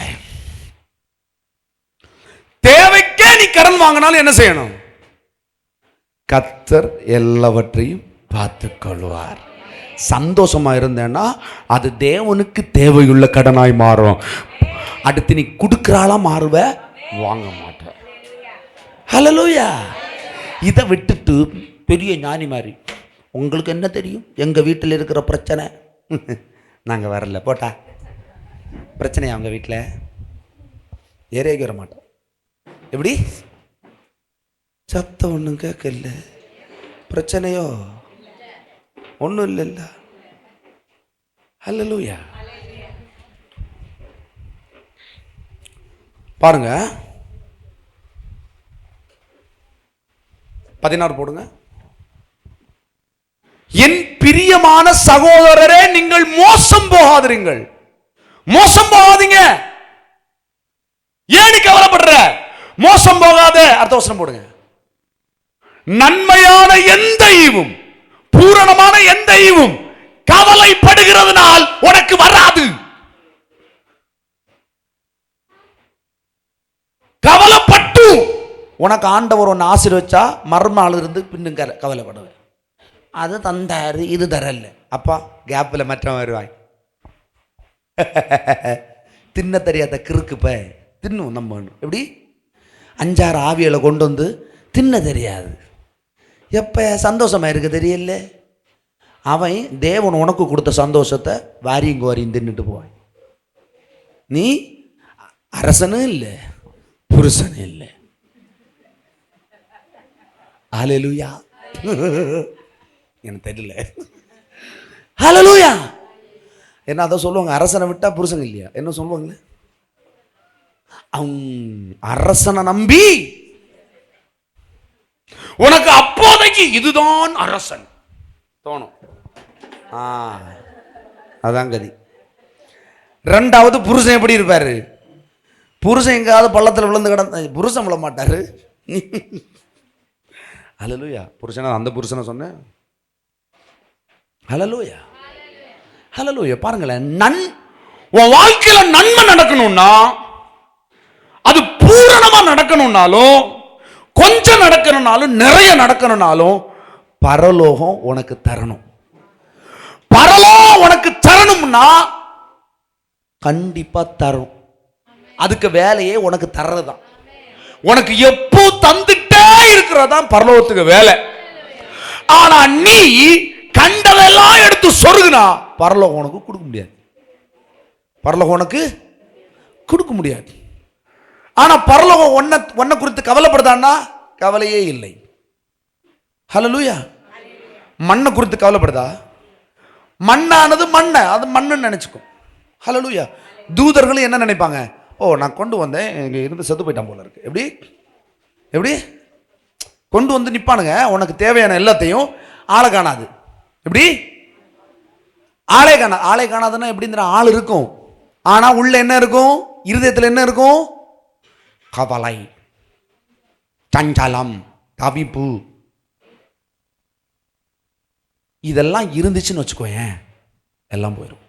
Speaker 1: தேவைக்கே நீ கடன் வாங்கினாலும் என்ன செய்யணும்? கர்த்தர் எல்லாவற்றையும் பார்த்துக் கொள்வார். சந்தோஷமா இருந்தேன்னா அது தேவனுக்கு தேவையுள்ள கடனாய் மாறும். அடுத்து நீ கொடுக்கிறாளா மாறுவ, வாங்க மாட்ட. ஹல்லேலூயா. இதை விட்டுட்டு பெரிய ஞானி மாதிரி உங்களுக்கு என்ன தெரியும் எங்கள் வீட்டில் இருக்கிற பிரச்சனை, நாங்கள் வரல போட்டா பிரச்சனையா அவங்க வீட்டில் ஏறேக்கு வர மாட்டோம். எப்படி சத்தம் ஒன்றும் கேட்கல, பிரச்சனையோ ஒன்றும் இல்லைல்ல. ஹல்லேலூயா. பாருங்க 16 போடுங்க. என் பிரியமான சகோதரரே, நீங்கள் மோசம் போகாதீர்கள். மோசம் போகாதீங்க. ஏன் நீ கவலைப்படுற? மோசம் போகாத. அடுத்த வசனம் போடுங்க. நன்மையான எந்த ஈவும், பூரணமான எந்த ஈவும் கவலைப்படுகிறதுனால் உனக்கு வராது. கவலைப்பட்டு உனக்கு ஆண்டவர் ஒன்று ஆசீர்வச்சா மர்மால் இருந்து பின்னும் கவலைப்படுவேன். அது தந்தாரு, இது தரல. அப்பா கேப்பில் மற்றவன் வருவாய். தின்ன தெரியாத கிறுக்குப்ப தின்னும் நம்ம. எப்படி 5-6 ஆவியலை கொண்டு வந்து தின்ன தெரியாது. எப்போ சந்தோஷமாக இருக்க தெரியல. அவன் தேவன் உனக்கு கொடுத்த சந்தோஷத்தை வாரியும் கோரியும் தின்னுட்டு போவான். நீ அரசனும் இல்லை, புருஷனும் இல்லை. ஹல்லேலூயா. எனக்கு தெரியல. ஹல்லேலூயா. என்ன அதை சொல்லுவாங்க, அரசனை விட்டா புருஷன் இல்லையா? என்ன சொல்லுவாங்களே, அரசனை நம்பி உனக்கு அப்போதைக்கு இதுதான் அரசன் தோணும். அதான் கதி. 2வது புருஷன் எப்படி இருப்பாரு? புருஷன் எங்காவது பள்ளத்தில் விழுந்து கிடந்த புருஷன் விழ மாட்டாரு. ஹல்லேலூயா. புருஷனா அந்த புருஷனை சொன்னேன். ஹல்லேலூயா. ஹல்லேலூயா. பாருங்களேன், உன் வாழ்க்கையில நன்மை நடக்கணும்னா, அது பூரணமா நடக்கணும்னாலும், கொஞ்சம் நடக்கணும்னாலும், நிறைய நடக்கணும்னாலும் பரலோகம் உனக்கு தரணும். பரலோகம் உனக்கு தரணும்னா கண்டிப்பா தரும். அதுக்கு வேலையே உனக்கு தர்றதுதான். உனக்கு எப்போ தந்துட்டே இருக்கிறதான் பரலோகத்துக்கு வேலை. ஆனா நீ கண்டதெல்லாம் எடுத்து சொருகுனா பரலோகம் உனக்கு கொடுக்க முடியாது. பரலோகம் உனக்கு கொடுக்க முடியாது. ஆனா பரலோகம் ஒன்ன குறித்து கவலைப்படுதான்னா கவலையே இல்லை. ஹல்லேலூயா. மண்ணை குறித்து கவலைப்படுதா? மண்ணானது மண்ணை, அது மண்ணுன்னு நினைச்சுக்கும். ஹல்லேலூயா. தூதர்களும் என்ன நினைப்பாங்க? ஓ, நான் கொண்டு வந்தேன், இங்க இருந்து செத்து போயிட்டான் போல இருக்கு. எப்படி எப்படி கொண்டு வந்து நிப்பானுங்க. உனக்கு தேவையான எல்லாத்தையும் ஆளை காணாது. எப்படி ஆளே காணாதுன்னா எப்படி? ஆள் இருக்கும், ஆனா உள்ள என்ன இருக்கும்? இருதயத்தில் என்ன இருக்கும்? கவலை, சஞ்சலம், தவிப்பு. இதெல்லாம் இருந்துச்சுன்னு வச்சுக்கோயேன், எல்லாம் போயிடும்.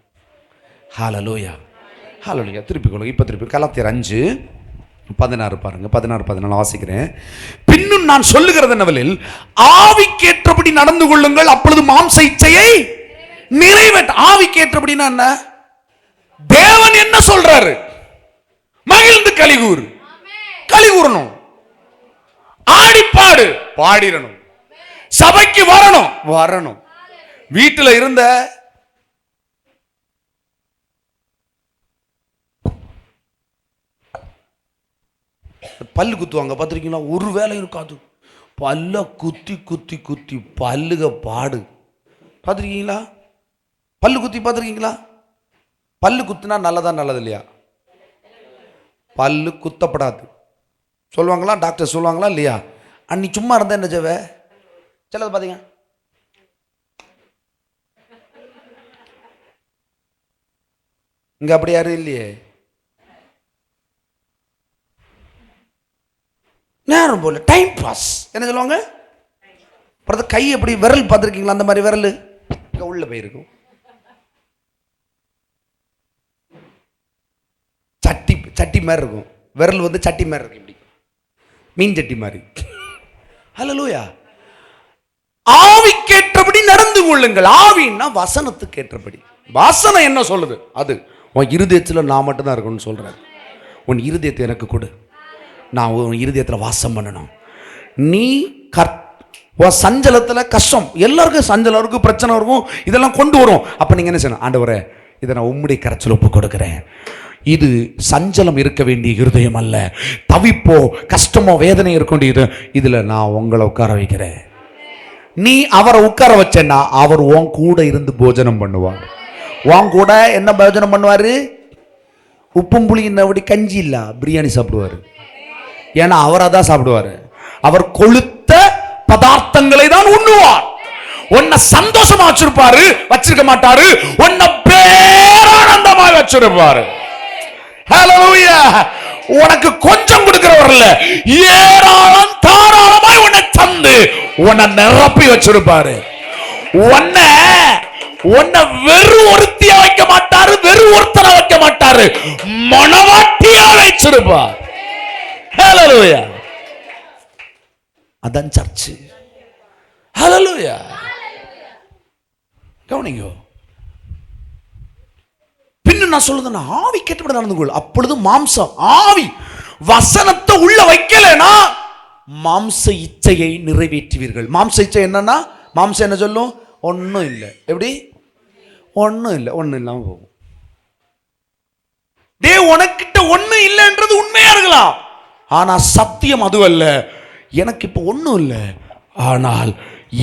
Speaker 1: ஹல்லேலூயா. ஹல்லேலூயா. திருப்பி கொள்ளுங்க. இப்போ திருப்பி கலாத்தியர் 5:16 பாருங்க. 16-14 வாசிக்கிறேன். பின்னும் நான் சொல்லுகிறது என்னவெனில், ஆவிக்கேற்றபடி நடந்து கொள்ளுங்கள், அப்பொழுது மாம்ச இச்சையை நிறைவேற்ற. ஆவிக்கேற்றபடினா என்ன? தேவன் என்ன சொல்றாரு? மகிழ்ந்து கலிகூறணும், ஆடிப்பாடு பாடிரணும், சபைக்கு வரணும். வீட்டில் இருந்த பல்லு குத்துவாங்க பார்த்துருக்கீங்களா? ஒரு வேலை இருக்காது. பல்ல குத்தி குத்தி குத்தி பல்லுக பாடு பார்த்துருக்கீங்களா? பல்லு குத்தி பார்த்துருக்கீங்களா? பல்லு குத்துனா நல்லதா நல்லது இல்லையா? பல்லு குத்தப்படாது சொல்லுவாங்களா? டாக்டர் சொல்லுவாங்களா இல்லையா? அன்னி சும்மா இருந்தா என்ன செய்வ? சிலது பார்த்தீங்க, இங்க அப்படி யாரும் இல்லையே. நேரம் போல டைம் பாஸ். என்ன சொல்லுவாங்க? கை எப்படி விரல் பார்த்துருக்கீங்களா? அந்த மாதிரி விரல் உள்ள போயிருக்கும். சட்டி மாதிரி இருக்கும் விரல், வந்து சட்டி மாதிரி இருக்கு, இப்படி மீன் சட்டி மாதிரி. ஹல்லேலூயா. ஆவிக்கேற்றபடி நடந்து கொள்ளுங்கள். ஆவின்னா வசனத்துக்கு ஏற்றபடி. வாசனை என்ன சொல்லுது? அது உன் இருதயத்தில் நான் மட்டும்தான் இருக்கணும்னு சொல்றாரு. உன் இருதயத்தை எனக்கு கொடு, நான் உன் இருதயத்தில் வாசம் பண்ணணும். நீ உன் சஞ்சலத்துல கஷ்டம், எல்லாருக்கும் சஞ்சலம் இருக்கும், பிரச்சனை இருக்கும், இதெல்லாம் கொண்டு வரும். அப்ப நீங்க என்ன செய்யணும்? ஆண்டவரே, இதை நான் உம்முடைய கரத்தில் ஒப்பு கொடுக்கிறேன். இது சஞ்சலம் இருக்க வேண்டிய இருதயம் அல்ல, தவிப்போ கஷ்டமோ வேதனை இருக்க வேண்டியது. இதுல நான் உங்களை உட்கார வைக்கிறேன். நீ அவரை உட்கார வச்சேன்னா அவர் உன் கூட இருந்து போஜனம் பண்ணுவார். உன் கூட என்ன போஜனம் பண்ணுவாரு? உப்பும் புளி இன்னபடி கஞ்சி இல்ல, பிரியாணி சாப்பிடுவாரு. ஏன்னா அவர் அதான் சாப்பிடுவாரு. அவர் கொளுத்த பதார்த்தங்களை தான் உண்ணுவார். உன்னை சந்தோஷமா வச்சிருக்க மாட்டாரு, உன்னை பேரானந்தமாக வச்சிருப்பாரு. ஹல்லேலூயா. உனக்கு கொஞ்சம் கொடுக்கிறவர் இல்ல, ஏராளம் தாராளமாய் உன்னை தந்து உன்னை நிரப்பி வச்சிருப்பாரு. உன்னை வெறும் ஒருத்தியா வைக்க மாட்டாரு, வெறும் ஒருத்தர வைக்க மாட்டாரு, மனவாட்டியா வச்சிருப்பார். ஹல்லேலூயா. அதான் சர்ச். ஹல்லேலூயா. கவனிங்க. பின்ன நான் சொல்லுதுன்னா, ஆவி கேட்டபடி நடந்து கொள். அப்பொழுது மாம்சம், ஆவி வசனத்தை உள்ள வைக்கலனா மாம்ச இச்சையை நிறைவேற்றுவீர்கள். மாம்ச இச்சை என்னன்னா, மாம்சம் என்ன சொல்லும்? ஒன்றும் இல்லை. எப்படி? ஒன்றும் இல்லை, ஒன்றும் இல்லாம போகும். டே, உனக்கிட்ட ஒன்றும் இல்லைன்றது உண்மையா இருக்கலாம், ஆனா சத்தியம் அது அல்ல. எனக்கு இப்ப ஒன்றும் இல்லை, ஆனால்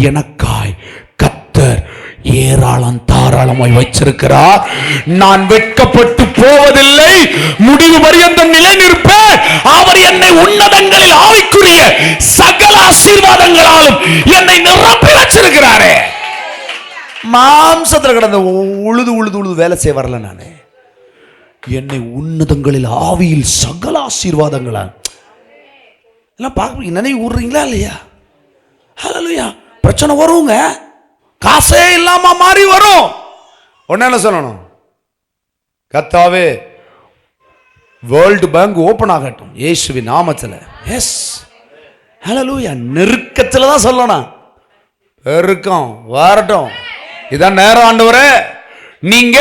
Speaker 1: எனக்காய் கர்த்தர் ஏராளம் தாராளமாய் வைச்சிருக்கிறார். நான் வெட்கப்பட்டு போவதில்லை, முடிவு பரியந்தம் நிலை நிற்பேன். அவர் என்னை உன்னதங்களில் ஆவிக்குரிய சகல ஆசீர்வாதங்களாலும் என்னை நிரப்பி வச்சிருக்கிறாரே. மாம்சத்தில் கிடந்த உழுது உழுது உழுது வேலை செய்ய வரல, நானே என்னை உன்னதங்களில் ஆவியில் சகல ஆசீர்வாதங்களால் எல்லாம் பார்க்க நினைவு ஊடுறீங்களா இல்லையா? ஹல்லேலூயா. பிரச்சனை வருங்க, காசே இல்லாம மாறி வரும். ஒன்னு சொல்லணும், கர்த்தாவே வேர்ல்டு பேங்க் ஓபன் ஆகட்டும் இயேசுவின் நாமத்தில். எஸ், ஹல்லேலூயா. நெருக்கத்தில் தான் சொல்லணும், பெருக்கம் வரட்டும். இதான் நேரம் ஆண்டவரே, நீங்க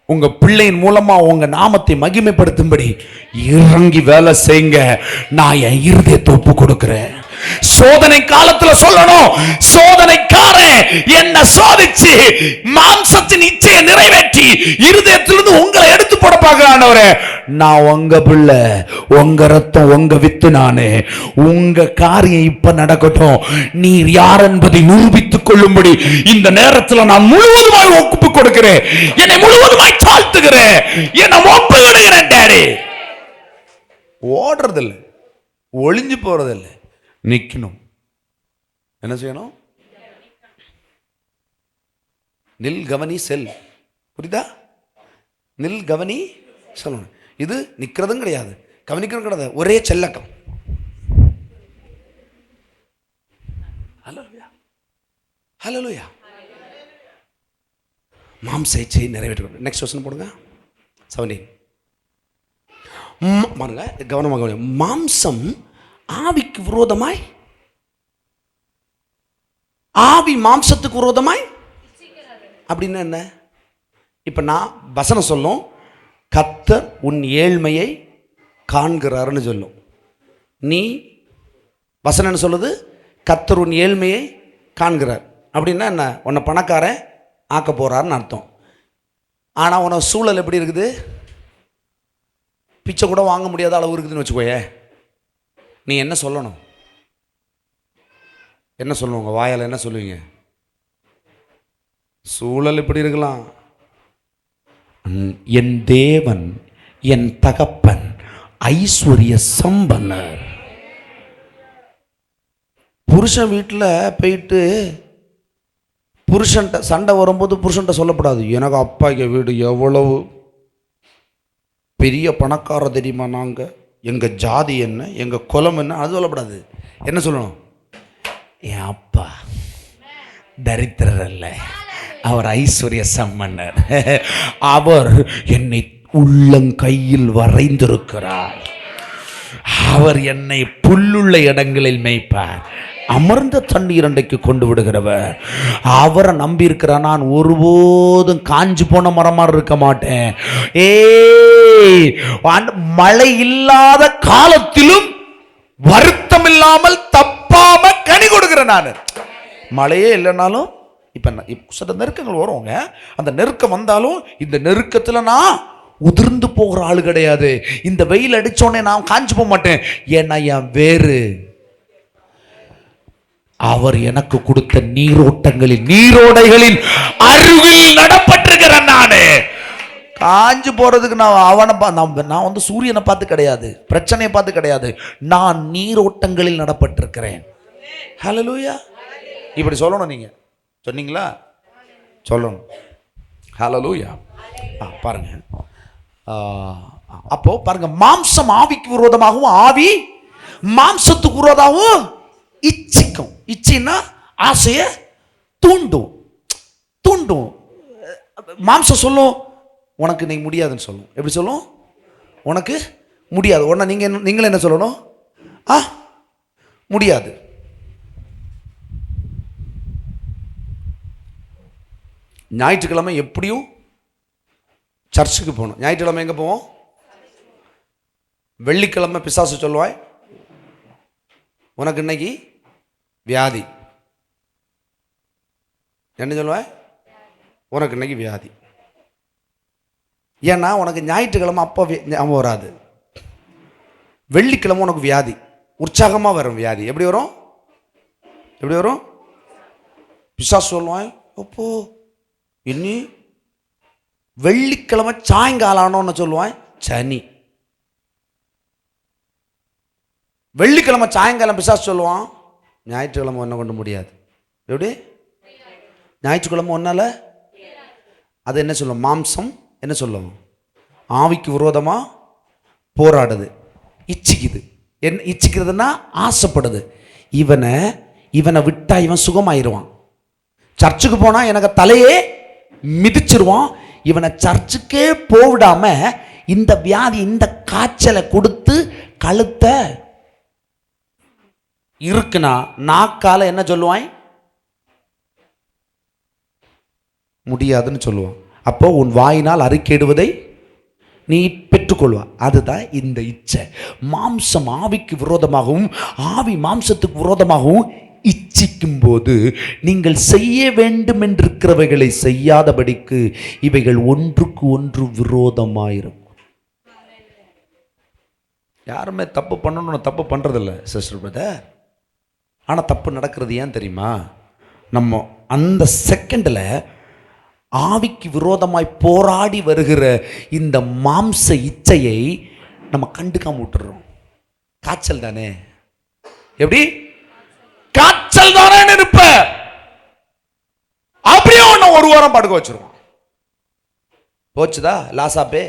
Speaker 1: உங்க பிள்ளையின் மூலமா உங்க நாமத்தை மகிமைப்படுத்தும்படி இறங்கி வேலை செய்யுங்க. நான் என் இருதயத்தை ஒப்பு கொடுக்கிறேன். சோதனை காலத்துல சொல்லணும், சோதனைக்காரன் என்ன சோதிச்சு மாம்சத்தின் இச்சையை நிறைவேற்றி இருதயத்திலிருந்து உங்களை எடுத்து போட பார்க்கிறானவரே. நான் உங்க பிள்ளை, உங்க ரத்தம், உங்க வித்து. நானு உங்க காரியம் இப்ப நடக்கட்டும். நீர் யார் என்பதை நிரூபித்துக் கொள்ளும்படி இந்த நேரத்தில் நான் முழுவதுமாய் ஒப்பு கொடுக்கிறேன். என்னை முழுவதுமாய் தாழ்த்துகிறேன், என்னை ஒப்புகிறேன். டாடி, ஓடுறதில்லை, ஒளிஞ்சு போறதில்லை, நிக்கணும். என்ன செய்யணும்? நில், கவனி, செல். புரியுதா? நில், கவனி, சொல்லணும். இது நிக்கிறதும் கிடையாது, கவனிக்கிறதும் கிடையாது, ஒரே செல்லக்கம். ஹல்லேலூயா. ஹல்லேலூயா. மாம்ச இச்சையை நிறைவேற்ற. நெக்ஸ்ட் வசனம் போடுங்க, 17. பாருங்க, கவனமாக கவனி. மாம்சம் ஆவிக்கு விரோதமாய், ஆவி மாம்சத்துக்கு விரோதமாய். அப்படின்னா என்ன? இப்ப நான் வசனம் சொல்லும், கர்த்தர் உன் ஏழ்மையை காண்கிறாருன்னு சொல்லும். நீ வசனம் என்ன சொல்லுது? கர்த்தர் உன் ஏழ்மையை காண்கிறார். அப்படின்னா என்ன? உன்னை பணக்காரன் ஆக்க போறாருன்னு அர்த்தம். ஆனா உன சூழல் எப்படி இருக்குது? பிச்சை கூட வாங்க முடியாத அளவு இருக்குதுன்னு வச்சுக்கோயே. நீ என்ன சொல்லணும்? என்ன சொல்லுவாங்க? வாயால் என்ன சொல்லுவீங்க? சூழல் இப்படி இருக்கலாம், என் தேவன் என் தகப்பன் ஐஸ்வர்ய சம்பன்னர். புருஷன் வீட்டில் போயிட்டு புருஷன்ட்ட சண்டை வரும்போது புருஷன்ட்ட சொல்லப்படாது, எனக்கு அப்பாய்க்கு வீடு எவ்வளவு பெரிய பணக்கார தெரியுமா, நாங்கள் எங்கள் ஜாதி என்ன, எங்கள் குலம் என்ன, அது சொல்லப்படாது. என்ன சொல்லணும்? என் அப்பா தரித்திரர் அல்ல, அவர் ஐஸ்வர்ய சம்பன்னர், அவர் என்னை உள்ளங்கையில் வரைந்திருக்கிறார், அவர் என்னை புல்லுள்ள இடங்களில் மேய்ப்பார், அமர்ந்த தண்ணீர் அண்டைக்கு கொண்டு விடுகிறவர். அவரை நம்பி இருக்கிற நான் ஒருபோதும் காஞ்சு போன மரமா இருக்க மாட்டேன். மழை இல்லாத காலத்திலும் வருத்தம் இல்லாமல் தப்பாம கனி கொடுக்கிற இருக்கிறேன் நான். மழையே இல்லைன்னாலும் இப்போ சில நெருக்கங்கள் வருவாங்க. அந்த நெருக்கம் வந்தாலும் இந்த நெருக்கத்தில் நான் உதிர்ந்து போகிற ஆள் கிடையாது. இந்த வெயில் அடித்தோடனே நான் காஞ்சு போக மாட்டேன். ஏன்னா என் வேறு அவர் எனக்கு கொடுத்த நீரோடைகளின் அருகில் நடப்பட்டிருக்கிறேன். நானு காஞ்சு போறதுக்கு நான் வந்து சூரியனை பார்த்து கிடையாது, பிரச்சனையை பார்த்து கிடையாது, நான் நீரோட்டங்களில் நடப்பட்டிருக்கிறேன். ஹல்லேலூயா. இப்படி சொல்லணும். நீங்க சொன்னீங்களா? சொல்லணும். ஹல்லேலூயா. பாருங்க, அப்போ பாருங்க, மாம்சம் ஆவிக்கு விரோதமாகவும் ஆவி மாம்சத்துக்கு விரோதமாகவும் இச்சிக்கும். இச்சின்னா ஆசையை தூண்டும். மாம்சம் சொல்லும் உனக்கு நீ முடியாதுன்னு சொல்லும். எப்படி சொல்லும்? உனக்கு முடியாது. உடனே நீங்களே என்ன சொல்லணும்? முடியாது. ஞாயிற்றுக்கிழமை எப்படியும் சர்ச்சுக்கு போகணும். ஞாயிற்றுக்கிழமை எங்கே போவோம்? வெள்ளிக்கிழமை பிசாசு சொல்லுவாய், உனக்கு இன்னைக்கு வியாதி. என்ன சொல்லுவாய்? உனக்கு இன்னைக்கு வியாதி. ஏன்னா உனக்கு ஞாயிற்றுக்கிழமை அப்போ ஞாபகம் வராது. வெள்ளிக்கிழமை உனக்கு வியாதி, உற்சாகமாக வரும் வியாதி. எப்படி வரும்? பிசாசு சொல்லுவாய், அப்போ இன்னி வெள்ளிக்கிழமை சாயங்காலம் ஆனோன்னு சொல்லுவான் சனி. வெள்ளிக்கிழமை சாயங்காலம் பிசாசு சொல்லுவான், ஞாயிற்றுக்கிழமை ஒன்றை கொண்டு முடியாது. எப்படி? ஞாயிற்றுக்கிழமை ஒன்னால அது என்ன சொல்லும்? மாம்சம் என்ன சொல்லும்? ஆவிக்கு விரோதமாக போராடுது, இச்சிக்குது. என்ன இச்சிக்கிறதுனா ஆசைப்படுது. இவனை விட்டா இவன் சுகமாயிருவான். சர்ச்சுக்கு போனா எனக்கு தலையே மிதிச்சிருவான். இவனை சர்ச்சுக்கே போவிடாம இந்த வியாதி, இந்த காய்ச்சலை கொடுத்து கழுத்தை இருக்குன்னா நாக்கால என்ன சொல்லுவான்? முடியாதுன்னு சொல்லுவான். அப்போ உன் வாயினால் அறிக்கையிடுவதை நீ பெற்றுக்கொள்வா. அதுதான் இந்த இச்சை. மாம்சம் ஆவிக்கு விரோதமாகவும் ஆவி மாம்சத்துக்கு விரோதமாகவும் இச்சிக்கும் போது நீங்கள் செய்ய வேண்டும் என்றிருக்கிறவைகளை செய்யாதபடிக்கு இவைகள் ஒன்றுக்கு ஒன்று விரோதமாயிருக்கும். யாருமே தப்பு பண்ணணும்னு தப்பு பண்றதில்லை சிஸ்டர் பிரதர். ஆனால் தப்பு நடக்கிறது ஏன் தெரியுமா? நம்ம அந்த செகண்டில் ஆவிக்கு விரோதமாய் போராடி வருகிற இந்த மாம்ச இச்சையை நம்ம கண்டுக்காம விட்டுறோம். காய்ச்சல் தானே, எப்படி காய்ச்சல் தானே இருப்ப, அப்படியே ஒன்று ஒரு வாரம் படுக்க வச்சிருவோம். போச்சுதா லாசாப்பே?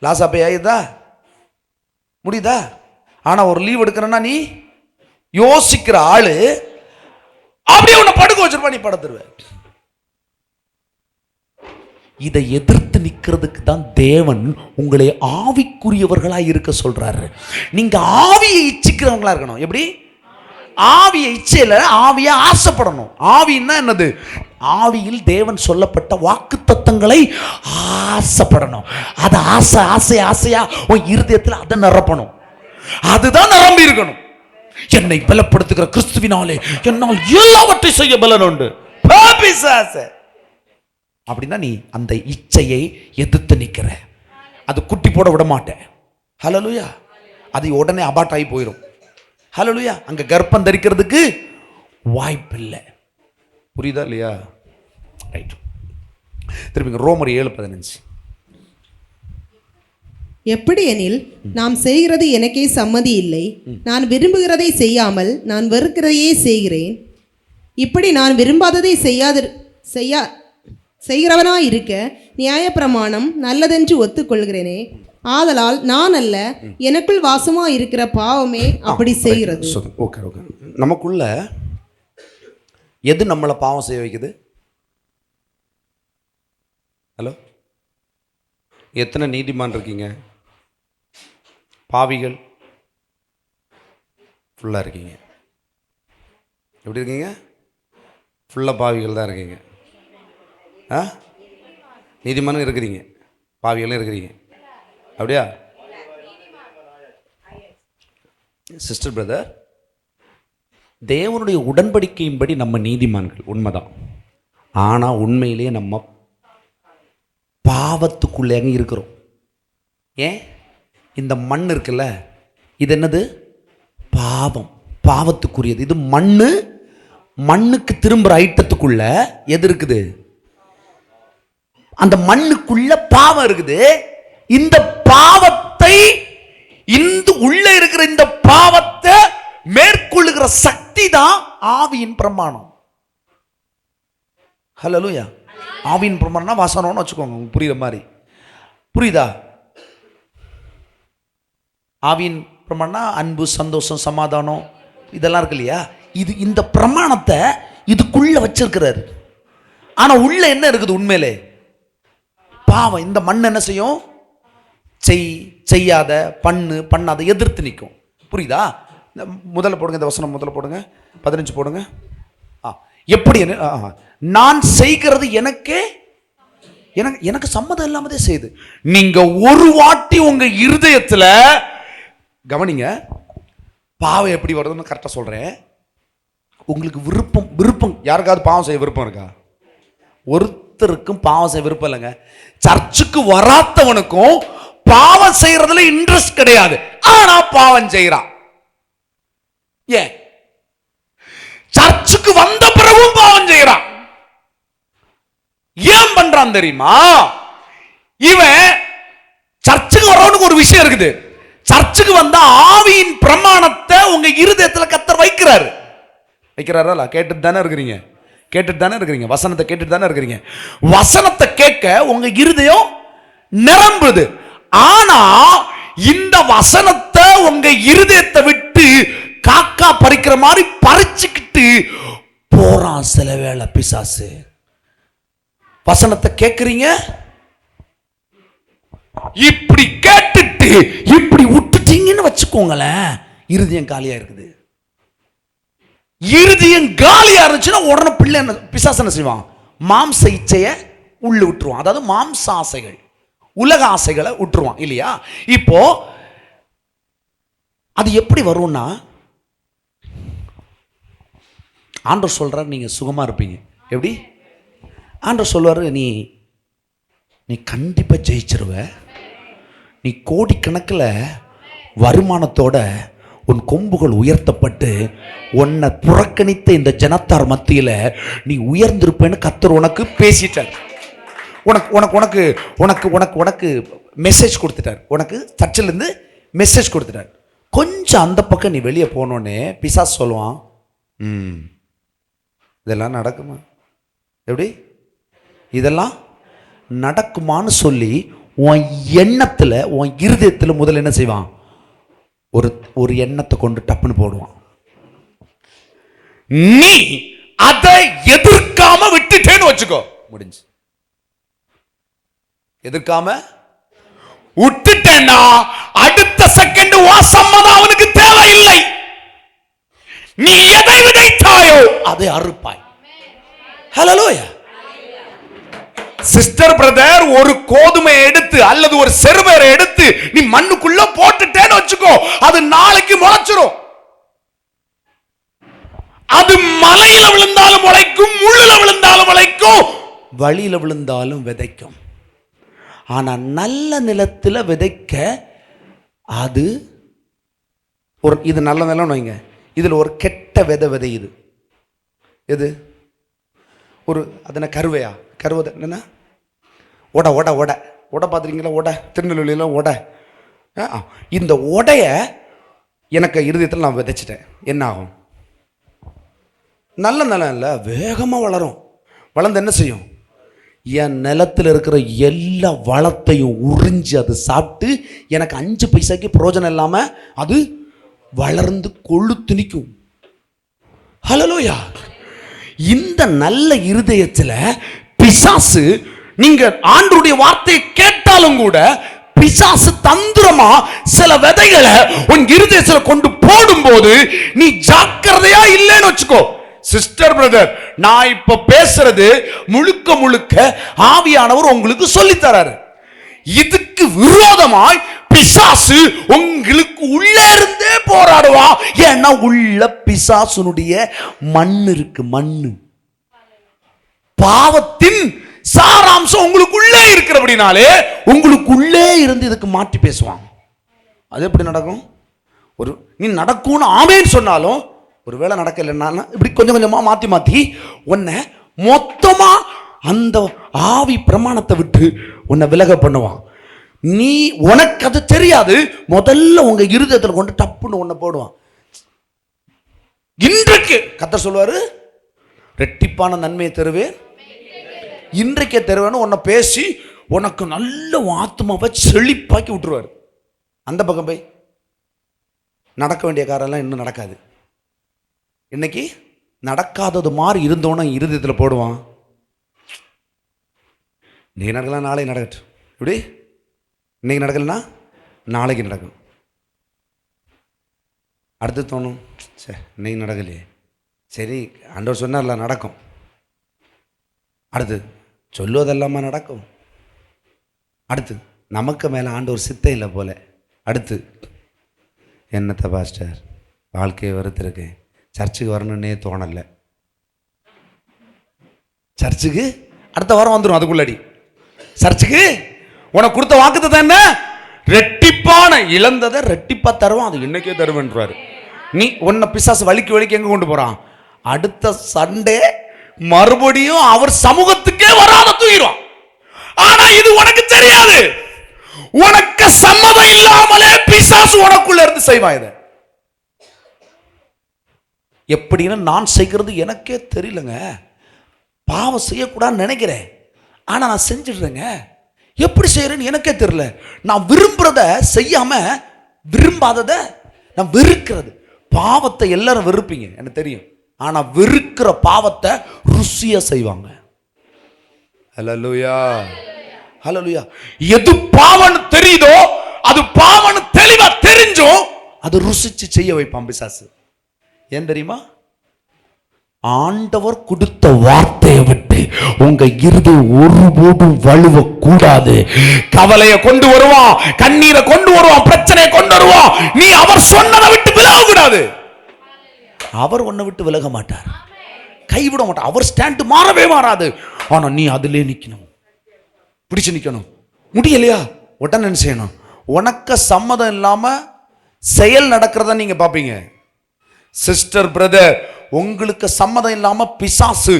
Speaker 1: லாசாப்பே ஆயுதா? முடியுதா? ஆனா ஒரு லீவ் எடுக்கிறன்னா நீ யோசிக்கிற ஆளு அப்படியே உன்னை படுக்க வச்சிருப்பா, நீ படுத்துருவ. இதை எதிர்த்து நிற்கிறதுக்கு தான் தேவன் உங்களை ஆவிக்குரியவர்களாக இருக்க சொல்றாரு. நீங்க ஆவியை இச்சிக்கிறவங்களா இருக்கணும். எப்படி? ஆவியை இச்சையில ஆவியை ஆசைப்படணும். ஆவின்னா என்னது? ஆவியில் தேவன் சொல்லப்பட்ட வாக்கு தத்தங்களை ஆசைப்படணும். அதை ஆசையா உன் இருதயத்தில் அதை நிரப்பணும். அதுதான் நிரம்பி இருக்கணும். என்னை பலப்படுத்துகிற கிறிஸ்துவினாலே என்னால் எல்லாவற்றை செய்ய பலன் உண்டு. அப்படின்னா நீ அந்த இச்சையை எதிர்த்து நிற்கிற. அது குட்டி போட விட மாட்டேன். ஹல்லேலூயா. அது உடனே அபார்ட் ஆகி போயிடும். ஹல்லேலூயா. அங்க கர்ப்பம் தரிக்கிறதுக்கு வாய்ப்பு இல்லை. புரியுதா இல்லையா? ரைட். திருப்பி ரோமர் 7:15.
Speaker 2: எப்படி எனில் நாம் செய்கிறது எனக்கே சம்மதி இல்லை. நான் விரும்புகிறதை செய்யாமல் நான் வெறுக்கிறதையே செய்கிறேன். இப்படி நான் விரும்பாததை செய்கிறவனாய் இருக்க நியாயப்பிரமாணம் நல்லதென்று ஒத்துக்கொள்கிறேனே. ஆதலால் நான் அல்ல, எனக்குள் வாசமா இருக்கிற பாவமே அப்படி செய்கிறது.
Speaker 1: ஓகே. நமக்குள்ள எது நம்மளை பாவம் செய்ய வைக்குது? ஹலோ, எத்தனை நீதிமான் இருக்கீங்க? பாவிகள் ஃபுல்லாக இருக்கீங்க. எப்படி இருக்கீங்க? ஃபுல்லாக பாவிகள் தான் இருக்கீங்க. நீதிமானும் இருக்கிறீங்க, பாவிகளும் இருக்கிறீங்க. அப்படியா சிஸ்டர் பிரதர்? தேவனுடைய உடன்படிக்கையின்படி நம்ம நீதிமான்கள், உண்மைதான். ஆனால் உண்மையிலேயே நம்ம பாவத்துக்குள்ளே இருக்கிறோம். ஏன்? இந்த மண் இருக்குல்ல, இது என்னது? பாவம், பாவத்துக்குரியது. இது மண்ணுக்கு திரும்புற ஐட்டத்துக்குள்ள எது இருக்குது? அந்த மண்ணுக்குள்ள பாவம் இருக்குது. இந்த பாவத்தை, இந்த உள்ள இருக்கிற இந்த பாவத்தை மேற்கொள்ளுகிற சக்தி தான் ஆவியின் பிரமாணம். ஹல்லேலூயா. ஆவியின் பிரமாணம்னா வசனம்னு வச்சுக்கோங்க, புரியுற மாதிரி. புரியுதா? ஆவியின் பிரமாணம்னா அன்பு, சந்தோஷம், சமாதானம், இதெல்லாம் இருக்கு இல்லையா? இந்த பிரமாணத்தை இதுக்குள்ள வச்சிருக்கிறாரு. ஆனா உள்ள என்ன இருக்குது? உண்மையிலே பாவம். இந்த மண் என்ன செய்யும்? செய்யாத, பண்ணாத, எதிர்த்து நிற்கும். புரியுதா? முதல்ல போடுங்க, இந்த வசனம் முதல்ல போடுங்க, 15 போடுங்க. எப்படி? நான் செய்கிறது எனக்கு சம்மதம் இல்லாமதே செய்யுது. நீங்க ஒரு வாட்டி உங்க இருதயத்துல கவனிங்க, பாவம் எப்படி வருதுன்னு கரெக்டா சொல்றேன். உங்களுக்கு விருப்பம் யாருக்காவது பாவம் செய்ய விருப்பம் இருக்கா? ஒருத்தருக்கும் பாவம் செய்ய விருப்பம் இல்லைங்க. சர்ச்சுக்கு வராதவனுக்கும் பாவம் செய்யறதுல இன்ட்ரெஸ்ட் கிடையாது, ஆனா பாவம் செய்யறான். ஏன்? சர்ச்சுக்கு வந்த பிறகும் பாவம் செய்யறான். ஏன் பண்றான் தெரியுமா? இவன் சர்ச்சுக்கு வரவனுக்கு ஒரு விஷயம் இருக்குது. சர்ச்சுக்கு வந்த ஆவியின் பிரமாணத்தை உங்க இருதயத்துல கர்த்தர் வைக்கிறாரா? கேட்டுட்டு தானே இருக்கிறீங்க. வசனத்தை கேட்டுட்டு தானே இருக்கிறீங்க. வசனத்தை கேட்க உங்க இருதயம் நிரம்புது. ஆனா இந்த வசனத்தை உங்க இருதயத்தை விட்டு காக்கா பறிக்கிற மாதிரி பறிச்சுக்கிட்டு போறான் சில வேளை பிசாசு. வசனத்தை கேட்கிறீங்க, இப்படி கேட்டுட்டு இப்படி விட்டுட்டீங்கன்னு வச்சுக்கோங்களேன், இருதயம் காலியா இருக்குது. இருதயம் காலியா இருந்துச்சுன்னா உடனே பிள்ளை பிசாசு என்ன செய்வான்? மாம்ச இச்சைய உள்ள விட்டுருவான். அதாவது மாம்ச ஆசைகள், உலக ஆசைகளை விட்டுருவான் இல்லையா? இப்போ அது எப்படி வரும்னா, ஆண்டவர் சொல்றாரு நீங்க சுகமா இருப்பீங்க. எப்படி? ஆண்டவர் சொல்வாரு, நீ கண்டிப்பா ஜெயிச்சிருவ, நீ கோடிக்கணக்கில் வருமானத்தோட உன் கொம்புகள் உயர்த்தப்பட்டு உன்னை புறக்கணித்த இந்த ஜனத்தார் மத்தியில நீ உயர்ந்திருப்பேன்னு கர்த்தர் உனக்கு பேசிட்டார். உனக்கு மெசேஜ் கொடுத்துட்டார். உனக்கு சர்ச்சில் இருந்து மெசேஜ் கொடுத்துட்டார். கொஞ்சம் அந்த பக்கம் நீ வெளியே போனோடனே பிசாசு சொல்லுவான், இதெல்லாம் நடக்குமா? எப்படி? இதெல்லாம் நடக்குமான்னு சொல்லி உன் எண்ணத்துல, உன் இருதயத்தில் முதல்ல என்ன செய்வான்? ஒரு எண்ணத்தை கொண்டு டப்புன்னு போடுவான். நீ அதை எதிர்க்காம விட்டுட்டேன்னு வச்சுக்கோ, முடிஞ்சு. எதிர்க்காம விட்டுட்டேன்னா அடுத்த செகண்ட் சம்மதம் அவனுக்கு தேவையில்லை. நீ எதை விதைத்தாயோ அதை அறுப்பாய். ஹல்லேலூயா. சிஸ்டர், பிரதர், ஒரு கோதுமை எடுத்து அல்லது ஒரு செருபரை எடுத்து நீ மண்ணுக்குள்ள போட்டுட்டேன்னு வச்சுக்கோ, அது நாளைக்கு முளைச்சிரும். அது மலையில விழுந்தாலும் முளைக்கும், முள்ளுல விழுந்தாலும் முளைக்கும், வழியில விழுந்தாலும் விதைக்கும். ஆனா நல்ல நிலத்துல விதைக்க அது ஒரு, இது நல்ல நிலம் வைங்க, இதுல ஒரு கெட்ட விதையுது. எது? ஒரு அதன கருவையா? கருவை என்ன? ஒடை பார்த்துருக்கீங்களா? திருநெல்வேலியில ஒடை. இந்த ஒடைய எனக்கு இருதயத்தில் நான் விதைச்சிட்டேன். என்ன ஆகும்? நல்ல நிலம் இல்லை, வேகமாக வளரும். வளர்ந்து என்ன செய்யும்? என் நிலத்தில் இருக்கிற எல்லா வளத்தையும் உறிஞ்சி அது சாப்பிட்டு எனக்கு 5 பைசாக்கு பிரயோஜனம் இல்லாமல் அது வளர்ந்து கொழுத்து நிற்கும். ஹல்லேலூயா. இந்த நல்ல இருதயத்தில் பிசாசு, நீங்க ஆண்டவருடைய வார்த்தையை கேட்டாலும் கூட பிசாசு தந்திரமா சில விதைகளை உன் இருதயத்துல கொண்டு போடும்போது நீ ஜாக்கிரதையா இல்லைன்னு வச்சுக்கோ. சிஸ்டர், பிரதர், நான் இப்ப பேசுறது முழுக்க ஆவியானவர் உங்களுக்கு சொல்லி தராரு. இதுக்கு விரோதமாய் பிசாசு உங்களுக்கு உள்ளே இருந்தே போராடுவா. ஏன்னா உள்ள பிசாசுனுடைய மண் இருக்கு. மண்ணு பாவத்தின் சாராம்சம் உங்களுக்குள்ளே இருக்கிறபடினாலே உங்களுக்குள்ளே இருந்து இதுக்கு மாற்றி பேசுவாங்க. அது எப்படி நடக்கும்? ஒரு நீ நடக்கும்னு ஆமேன்னு சொன்னாலும் ஒரு வேளை நடக்கலைன்னா இப்படி கொஞ்சம் கொஞ்சமா மாத்தி மாத்தி உன்னை மொத்தமா அந்த ஆவி பிரமாணத்தை விட்டு உன்னை விலக பண்ணுவான். நீ உனக்கு அது தெரியாது. முதல்ல உங்க இருதயத்தில் கொண்டு டப்புன்னு உன்னை போடுவான். இன்றைக்கு கர்த்தர் சொல்லுவாரு, ரெட்டிப்பான நன்மையை தருவேன், இன்றைக்கே தருவேன்னு உன்னை பேசி உனக்கு நல்ல ஆத்மாவை செழிப்பாக்கி விட்டுருவாரு. அந்த பக்கம் போய் நடக்க வேண்டிய காரெல்லாம் இன்னும் நடக்காது. இன்னைக்கு நடக்காதது மாதிரி இருந்தோன்னு இருதயத்தில் போடுவான். இன்னைக்கு நடக்கலாம், நாளைக்கு நடக்கட்டும். இப்படி இன்னைக்கு நடக்கலன்னா நாளைக்கு நடக்கும். அடுத்து தோணும், சரி இன்னைக்கு நடக்கலையே, சரி ஆண்டவர் சொன்னார்ல நடக்கும். அடுத்து சொல்லுவதெல்லாமா நடக்கும். அடுத்து நமக்கு மேலே ஆண்டவர் சித்தம் இல்லை போல. அடுத்து என்னத்த பாஸ்டர் வாழ்க்கையை வெறுத்திருக்கேன், சர்ச்சுக்கு வரணுன்னே தோணலை. சர்ச்சுக்கு அடுத்த வாரம் வந்துடும். அதுக்குள்ளடி சர்ச்சுக்கு உனக்கு கொடுத்த வாக்குத்தத்தம் என்ன? ரெட்டிப்பான இழந்ததை ரெட்டிப்பா தருவான். அது இன்னைக்கே தருவேன்றாரு. நீ உன்னை பிசாசு வலிக்கு எங்க கொண்டு போறான்? அடுத்த சண்டே மறுபடியும் அவர் சமூகத்துக்கே வராத தூக்கிடுவான். ஆனா இது உனக்கு தெரியாது. உனக்கு சம்மதம் இல்லாமலே பிசாசு உனக்குள்ள இருந்து செய்வான். இதை எப்படின்னு நான் செய்கிறது எனக்கே தெரியலங்க. பாவம் செய்யக்கூடாதுன்னு நினைக்கிறேன், ஆனா நான் செஞ்சிடுறேங்க. எப்படி செய்யறேன்னு எனக்கே தெரியல. நான் விரும்புறத செய்யாம விரும்பாதத நான் வெறுக்கிறது. பாவத்தை எல்லாரும் வெறுப்பீங்க எனக்கு தெரியும், ஆனா வெறுக்கிற பாவத்தை ருசியா செய்வாங்க. ஹல்லேலூயா, ஹல்லேலூயா. எது பாவம்னு தெரியுதோ, அது பாவம்னு தெளிவா தெரிஞ்சும் அது ருசிச்சு செய்ய வைப்பான் பிசாசு. ஏன் தெரியுமா? ஆண்டவர் கொடுத்த வார்த்தையை விட்டு உங்க இருதயம் ஒருபோதும் வலுவ கூடாது. கவலையை கொண்டு வருவான், கண்ணீரை கொண்டு வருவான், பிரச்சனையை கொண்டு வருவான். நீ அவர் சொன்னதை விட்டு விலக கூடாது. அவர் உன்னை விட்டு விலக மாட்டார், கைவிட மாட்டார். அவர் ஸ்டாண்ட் மாறவே மாறாது. ஆனா நீ அதிலே நிக்கணும், பிடிச்சு நிக்கணும். முடியலையா? உடனே என்ன செய்யணும்? உனக்கு சம்மதம் இல்லாம செயல் நடக்கிறத நீங்க பாப்பீங்க. சிஸ்டர், பிரதர், உங்களுக்கு சம்மதம் இல்லாம பிசாசு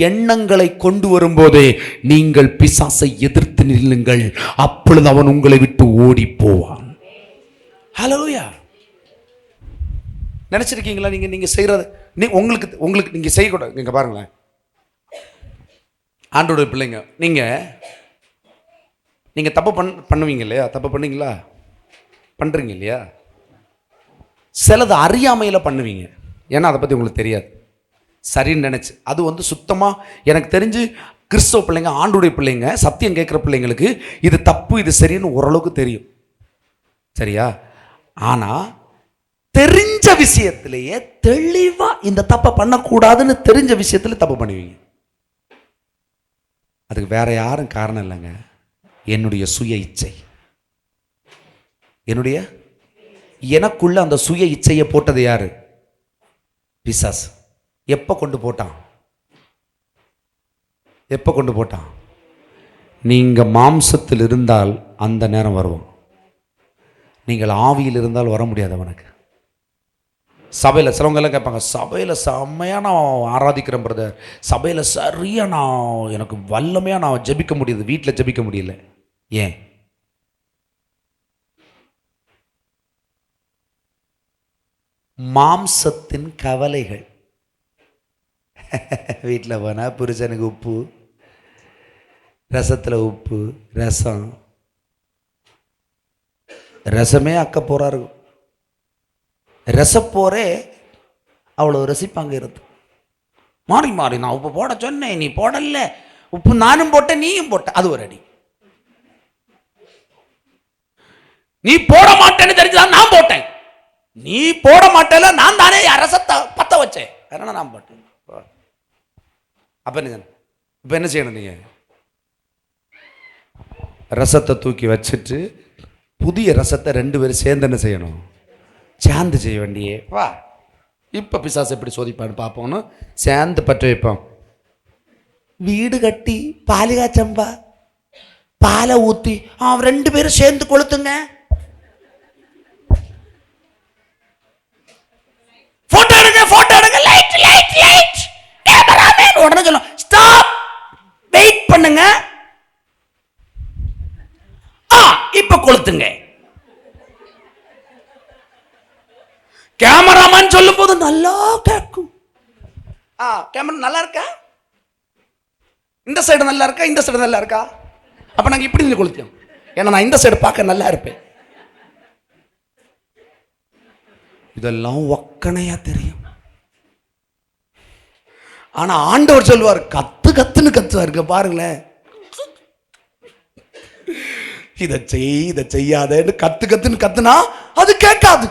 Speaker 1: எண்ணங்களை கொண்டு வரும்போதே நீங்கள் பிசாசை எதிர்த்து நில்லுங்கள். அப்பொழுது அவன் உங்களை விட்டு ஓடி போவான். ஹல்லேலூயா. நினைச்சிருக்கீங்களா? நீங்க செய்யறது உங்களுக்கு நீங்க செய்யக்கூடாது. நீங்க பாருங்களேன், ஆண்டோட பிள்ளைங்க, நீங்க தப்பு பண்ணுவீங்க இல்லையா? தப்பு பண்ணீங்களா? பண்றீங்க இல்லையா? சிலது அறியாமையில பண்ணுவீங்க, ஏன்னா அதை பத்தி உங்களுக்கு தெரியாது. சரின்னு நினைச்சு அது சுத்தமா எனக்கு தெரிஞ்சு கிறிஸ்தவ பிள்ளைங்க, ஆண்டுடைய பிள்ளைங்க, சத்தியம் கேட்குற பிள்ளைங்களுக்கு இது தப்பு இது சரின்னு ஓரளவுக்கு தெரியும், சரியா? ஆனா தெரிஞ்ச விஷயத்திலேயே தெளிவா இந்த தப்பை பண்ணக்கூடாதுன்னு தெரிஞ்ச விஷயத்துல தப்பு பண்ணுவீங்க. அதுக்கு வேற யாரும் காரணம் இல்லைங்க, என்னுடைய சுய இச்சை. எனக்குள்ள அந்த சுய இச்சையை போட்டது யாரு? பிசாசு. எப்ப கொண்டு போட்டான்? நீங்க மாம்சத்தில் இருந்தால் அந்த நேரம் வருவோம், நீங்கள் ஆவியில் இருந்தால் வர முடியாது அவனுக்கு. சபையில் சிலவங்க எல்லாம் கேட்பாங்க, சபையில் செம்மையாக நான் ஆராதிக்கிறேன் பிரதர், சபையில் சரியாக நான் எனக்கு வல்லமையாக நான் ஜெபிக்க முடியுது, வீட்டில் ஜெபிக்க முடியல. ஏன்? மாம்சத்தின் கவலைகள். வீட்டில் போனால் புருஷனுக்கு உப்பு, ரசத்தில் உப்பு, ரசமே அக்க போறா இருக்கும். ரசப்போரே அவ்வளோ ரசிப்பாங்க இருந்து மாறி நான் உப்பு போட சொன்னேன், நீ போடல. உப்பு நானும் போட்டேன், நீயும் போட்ட, அது ஒரு அடி. நீ போட மாட்டேன்னு தெரிஞ்சுதான் நான் போட்டேன், நீ போட மாட்டேல, நான் தானே ரசத்தை பத்த வச்சேன், அதனால நான் போட்டேன். அப்ப என்ன செய்யணும்? நீங்க ரசத்தை தூக்கி வச்சுட்டு புதிய ரசத்தை 2 பேரும் சேர்ந்து என்ன செய்யணும்? சேர்ந்து செய்ய வேண்டியே. வா, இப்போ பிசாசு எப்படி சோதிப்பான்னு பார்ப்போம்னு சேர்ந்து பற்ற வைப்போம். வீடு கட்டி பால் காய்ச்சம்பா, பாலை ஊற்றி 2 பேரும் சேர்ந்து கொளுத்துங்க. போட்டோ எடுங்க, போட்டோ எடுங்க, லைட் லைட் லைட், கேமராமேன் உடனே சொல்லும் ஸ்டாப், வெயிட் பண்ணுங்க, இப்ப கொளுத்துங்க. கேமராமேன் சொல்லும் போது நல்லா கேட்கும். கேமரா நல்லா இருக்கா, இந்த சைடு நல்லா இருக்கா, இந்த சைடு நல்லா இருக்கா, அப்ப நாங்க இப்படி கொளுத்தோம், ஏன்னா நான் இந்த சைடு பார்க்க நல்லா இருப்பேன். இதெல்லாம் ஒக்கனையா தெரியும். ஆனா ஆண்டவர் சொல்வார், கத்து கத்துன்னு கத்துவாருங்க. பாருங்களேன், இதை செய்யாதேன்னு கத்து கத்துன்னு கத்துனா அது கேட்காது.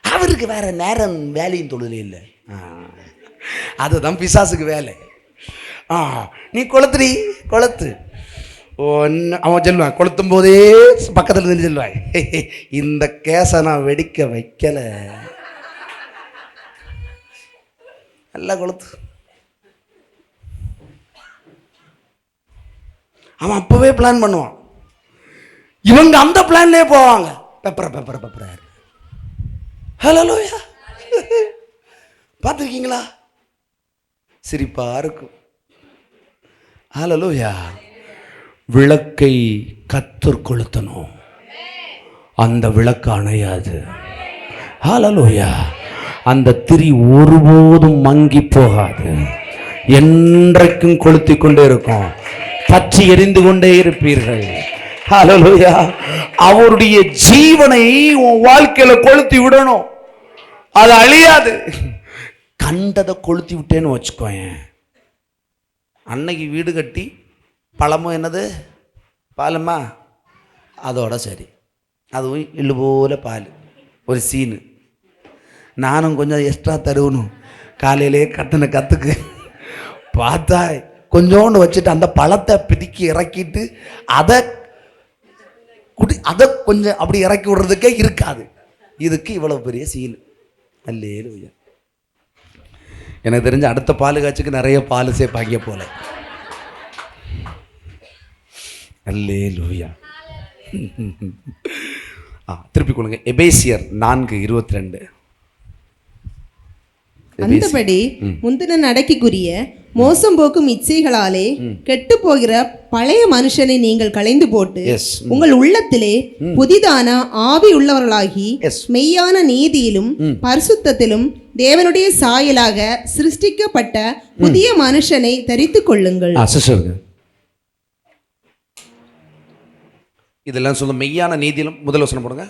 Speaker 1: அவருக்கு வேற நேரம் வேலையும் தொழிலே இல்லை. அதுதான் பிசாசுக்கு வேலை. நீ கொளுத்து. அவன் சொல்லுவான், கொளுத்தும் போதே பக்கத்துல இருந்து சொல்லுவான், இந்த கேஸை நான் வெடிக்க வைக்கல, நல்லா கொளுத்து. அவன் அப்பவே பிளான் பண்ணுவான், இவங்க அந்த பிளான்லயே போவாங்க. பெப்பர ஹல்லேலூயா, பார்த்துருக்கீங்களா? சிரிப்பா இருக்கும். ஹல்லேலூயா. விளக்கை கர்த்தர் கொளுத்தணும், அந்த விளக்கு அணையாது. ஹல்லேலூயா. அந்த திரி ஒருபோதும் மங்கி போகாது, என்றைக்கும் கொளுத்தி கொண்டே இருக்கும், பற்றி எரிந்து கொண்டே இருப்பீர்கள். ஹல்லேலூயா. அவருடைய ஜீவனை உன் வாழ்க்கையில கொளுத்தி விடணும், அது அழியாது. கண்டதை கொளுத்தி விட்டேன்னு வச்சுக்கோயேன், அன்னைக்கு வீடு கட்டி பழமும் என்னது பாலம்மா, அதோட சரி, அதுவும் இள்ளு போல பால், ஒரு சீனு. நானும் கொஞ்சம் எக்ஸ்ட்ரா தருவணும், காலையிலே கத்துக்கு பார்த்தா கொஞ்சோண்டு வச்சுட்டு அந்த பழத்தை பிடிக்கி இறக்கிட்டு அதை கொஞ்சம் அப்படி இறக்கி விடுறதுக்கே இருக்காது. இதுக்கு இவ்வளவு பெரிய சீனு. அல்லேலூயா. எனக்கு தெரிஞ்ச அடுத்த பால் காய்ச்சுக்கு நிறைய பால் சேர்ப்பாங்க போல. அல்லேலூயா. திருப்பி கொடுங்க. எபேசியர் 4:22.
Speaker 2: அந்தபடி முந்தின நடக்கைக்குரிய மோசம் போக்கும் இச்சைகளாலே கெட்டு போகிற பழைய மனுஷனை நீங்கள் களைந்து போட்டு உங்கள் உள்ளத்திலே புதிதான ஆவி உள்ளவர்களாகி மெய்யான நீதியிலும் பரிசுத்தத்திலும் தேவனுடைய சாயலாக சிருஷ்டிக்கப்பட்ட புதிய மனுஷனை தரித்துக் கொள்ளுங்கள்.
Speaker 1: இதெல்லாம் சொல்ல மெய்யான நீதியிலும் முதல் வசனம் போடுங்க.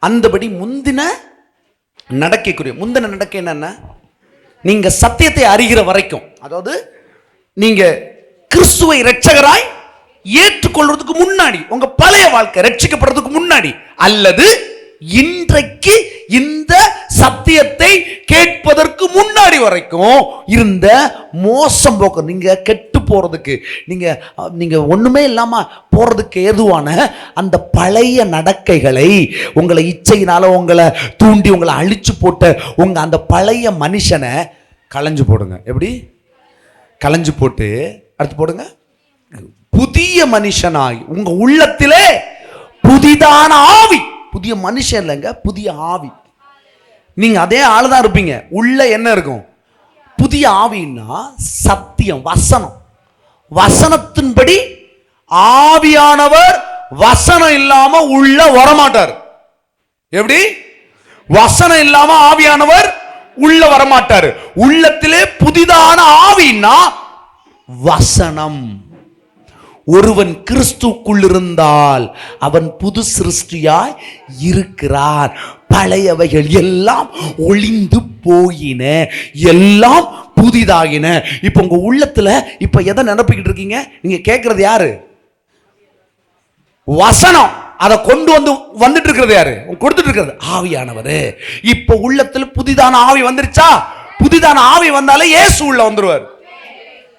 Speaker 1: அந்தபடி முந்தின நடக்கைக்குரிய, முந்தின நடக்கை என்னன்னா, நீங்க சத்தியத்தை அறிகிற வரைக்கும், அதாவது நீங்க கிறிஸ்துவை இரட்சகராய் ஏற்றுக்கொள்றதுக்கு முன்னாடி, உங்க பழைய வாழ்க்கை ரட்சிக்கப்படுறதுக்கு முன்னாடி, அல்லது இன்றைக்கு இந்த சத்தியத்தை கேட்பதற்கு முன்னாடி வரைக்கும் இருந்த மோசம் போக்க, நீங்க கெட்டு போறதுக்கு, நீங்க ஒண்ணுமே இல்லாம போறதுக்கு ஏதுவான அந்த பழைய நடக்கைகளை, உங்களை இச்சையினால உங்களை தூண்டி உங்களை அழிச்சு போட்ட உங்க அந்த பழைய மனுஷனை களைஞ்சு போடுங்க. எப்படி களைஞ்சு போட்டு அடுத்து போடுங்க, புதிய மனுஷனாய் உங்க உள்ளத்திலே புதிதான ஆவி. புதிய மனுஷன் இல்லைங்க, புதிய ஆவி. நீங்க அதே ஆளுதான் இருப்பீங்க, உள்ள என்ன இருக்கும்? புதிய ஆவின்னா சத்தியம், வசனம். வசனத்தின்படி ஆவியானவர் வசனம் இல்லாம உள்ள வரமாட்டார். எப்படி? வசனம் இல்லாம ஆவியானவர் உள்ள வரமாட்டார். உள்ளத்திலே புதிதான ஆவின்னா வசனம். ஒருவன் கிறிஸ்துக்குள் இருந்தால் அவன் புது சிருஷ்டியாய் இருக்கிறார், பழையவைகள் எல்லாம் ஒளிந்து போயின, எல்லாம் புதிதாகின. இப்ப உங்க உள்ளத்துல இப்ப எதை நினைப்பிக்கிட்டு இருக்கீங்க? நீங்க கேட்கறது யாரு? வசனம். அதை கொண்டு வந்துட்டு இருக்கிறது யாரு? கொடுத்துட்டு இருக்கிறது ஆவியானவர். இப்ப உள்ளத்துல புதிதான ஆவி வந்துருச்சா? புதிதான ஆவி வந்தாலே இயேசு உள்ள வந்துருவார்.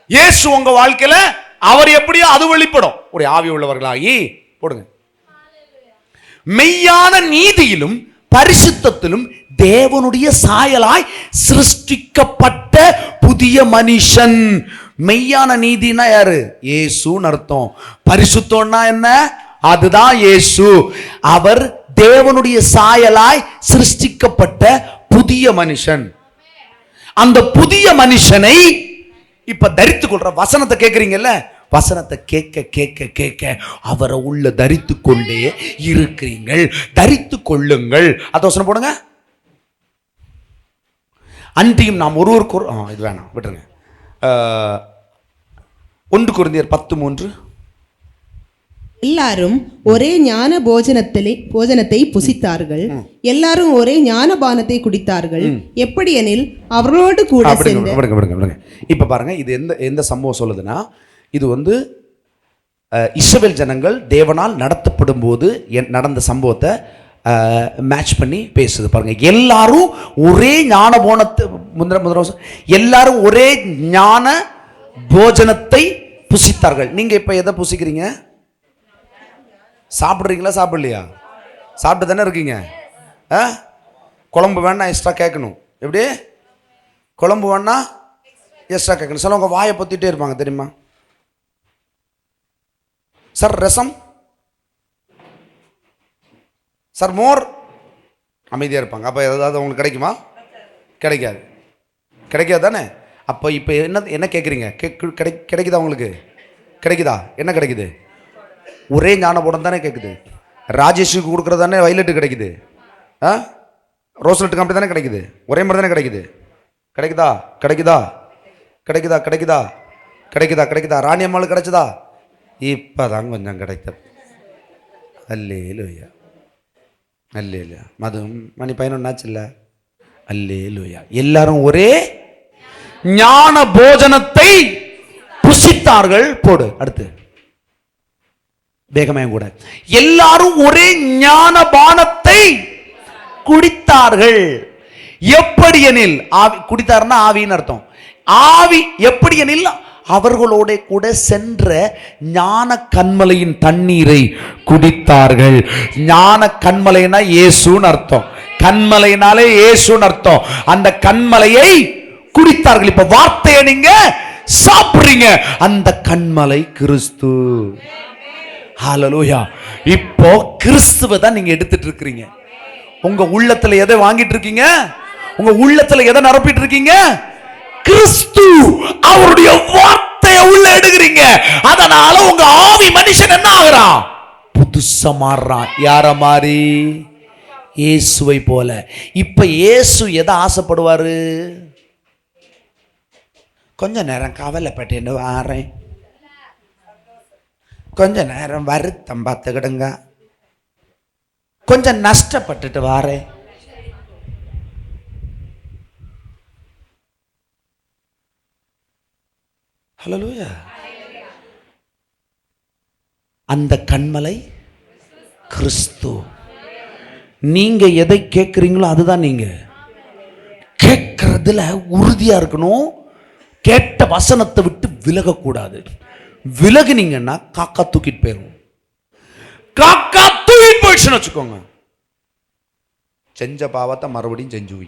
Speaker 1: இயேசு உங்க வாழ்க்கையில அவர் எப்படியோ அது வெளிப்படும். ஒரு ஆவி உள்ளவர்களாகி போடுங்க. மெய்யான நீதியிலும் பரிசுத்தத்திலும் தேவனுடைய சாயலாய் சிருஷ்டிக்கப்பட்ட புதிய மனுஷன். மெய்யான நீதினா யாரு? இயேசுன்னு அர்த்தம். பரிசுத்தம்னா என்ன? அதுதான் இயேசு. அவர் தேவனுடைய சாயலாய் சிருஷ்டிக்கப்பட்ட புதிய மனுஷன். அந்த புதிய மனுஷனை இப்ப தரித்து கொள்ற வசனத்தை கேட்கறீங்கல்ல, வசனத்தை கேட்க கேட்க கேட்க அவரை உள்ள தரித்து கொண்டே இருக்கிறீங்கள். தரித்து கொள்ளுங்கள். அது வசனம் போடுங்க. அன்றியும் நாம் ஒருவருக்கு இது வேணாம் விட்டுருங்க. 1 கொரிந்தியர் 10:3.
Speaker 2: எல்லாரும் ஒரே ஞான போஜனத்தை புசித்தார்கள், எல்லாரும் ஒரே ஞானபானத்தை குடித்தார்கள். எப்படி எனில் அவர்களோடு கூட
Speaker 1: சேர்ந்து. இப்ப பாருங்க, இது எந்த சம்பவம் சொல்லுதுன்னா, இது இஸ்ரவேல் ஜனங்கள் தேவனால் நடத்தப்படும் போது நடந்த சம்பவத்தை மேட்ச் பண்ணி பேசுது. பாருங்க, எல்லாரும் ஒரே ஞான போனத்தை எல்லாரும் ஒரே ஞான போஜனத்தை புசித்தார்கள். நீங்க இப்ப எதை புசிக்கிறீங்க? சாப்பிட்றீங்களா சாப்பிடலையா? சாப்பிட்டு தானே இருக்கீங்க. குழம்பு வேணா எக்ஸ்ட்ரா கேட்கணும். எப்படி? குழம்பு வேணா எக்ஸ்ட்ரா கேட்கணும். சிலவங்க வாயை பொத்திட்டே இருப்பாங்க தெரியுமா? சார் ரசம், சார் மோர், அமைதியாக இருப்பாங்க. அப்போ ஏதாவது உங்களுக்கு கிடைக்குமா? கிடைக்காது. கிடைக்காது தானே? அப்போ இப்போ என்ன கேட்குறீங்க? கிடைக்குதா உங்களுக்கு? கிடைக்குதா? என்ன கிடைக்குது? ஒரே ஞானபோடம் தானே கேட்குது. ராஜேஷுக்கு கொடுக்குறது தானே வைலட்டு கிடைக்குது. ரோஸ்லெட்டு கம்பெனி தானே கிடைக்குது. ஒரே மாதிரி தானே கிடைக்குது. கிடைக்குதா? கிடைக்குதா? கிடைக்குதா? கிடைக்குதா? கிடைக்குதா? கிடைக்குதா? ராணி அம்மாளுக்கு கிடைச்சதா? இப்போ தான் கொஞ்சம் கிடைத்தது. அல்லேலூயா, அல்லேலூயா. மது மணி 11 ஆச்சு இல்லை? அல்லேலூயா. எல்லாரும் ஒரே ஞான போஜனத்தை புசித்தார்கள். போடு அடுத்து வேகமயம் கூட. எல்லாரும் ஒரே ஞான பானத்தை குடித்தார்கள். எப்படி எனில் ஆவி குடித்தார்னா ஆவின்னு அர்த்தம். ஆவி எப்படி எனில் அவர்களோட கூட சென்ற ஞான கன்மலையின் தண்ணீரை குடித்தார்கள். ஞான கன்மலைனா இயேசுன்னு அர்த்தம். கன்மலைனாலே இயேசுன்னு அர்த்தம். அந்த கன்மலையை குடித்தார்கள். இப்ப வார்த்தையை நீங்க சாப்பிடுறீங்க. அந்த கன்மலை கிறிஸ்து. ஹல்லேலூயா. இப்போ கிறிஸ்துவை தான் நீங்க எடுத்துட்டு இருக்கீங்க. உங்க உள்ளத்துல எதை வாங்கிட்டு இருக்கீங்க? உங்க உள்ளத்துல எதை நிரப்பிட்டு இருக்கீங்க? கிறிஸ்து. அவருடைய வார்த்தையை உள்ள எடுக்கிறீங்க. அதனால உங்க ஆவி மனுஷன் என்ன ஆகுறான்? புதுசா மாறுறான். யார மாதிரி? இயேசுவை போல. இப்ப இயேசு எதை ஆசைப்படுவாரு? கொஞ்ச நேரம் கவலைப்பட்டு வாரேன், கொஞ்ச நேரம் வருத்தம் பார்த்துக்கிடுங்க, கொஞ்சம் நஷ்டப்பட்டுட்டு வாரேன். ஹல்லேலூயா. அந்த கன்மலை கிறிஸ்து. நீங்க எதை கேட்குறீங்களோ அதுதான் நீங்க கேட்கறதுல உறுதியா இருக்கணும். கேட்ட வசனத்தை விட்டு விலகக்கூடாது. விலகுனீங்கன்னா காக்கா தூக்கிட்டு போயிடும். காக்கா தூக்கிட்டு போயிடுச்சுன்னு வச்சுக்கோங்க, செஞ்ச பாவத்தை மறுபடியும் செஞ்சு வை.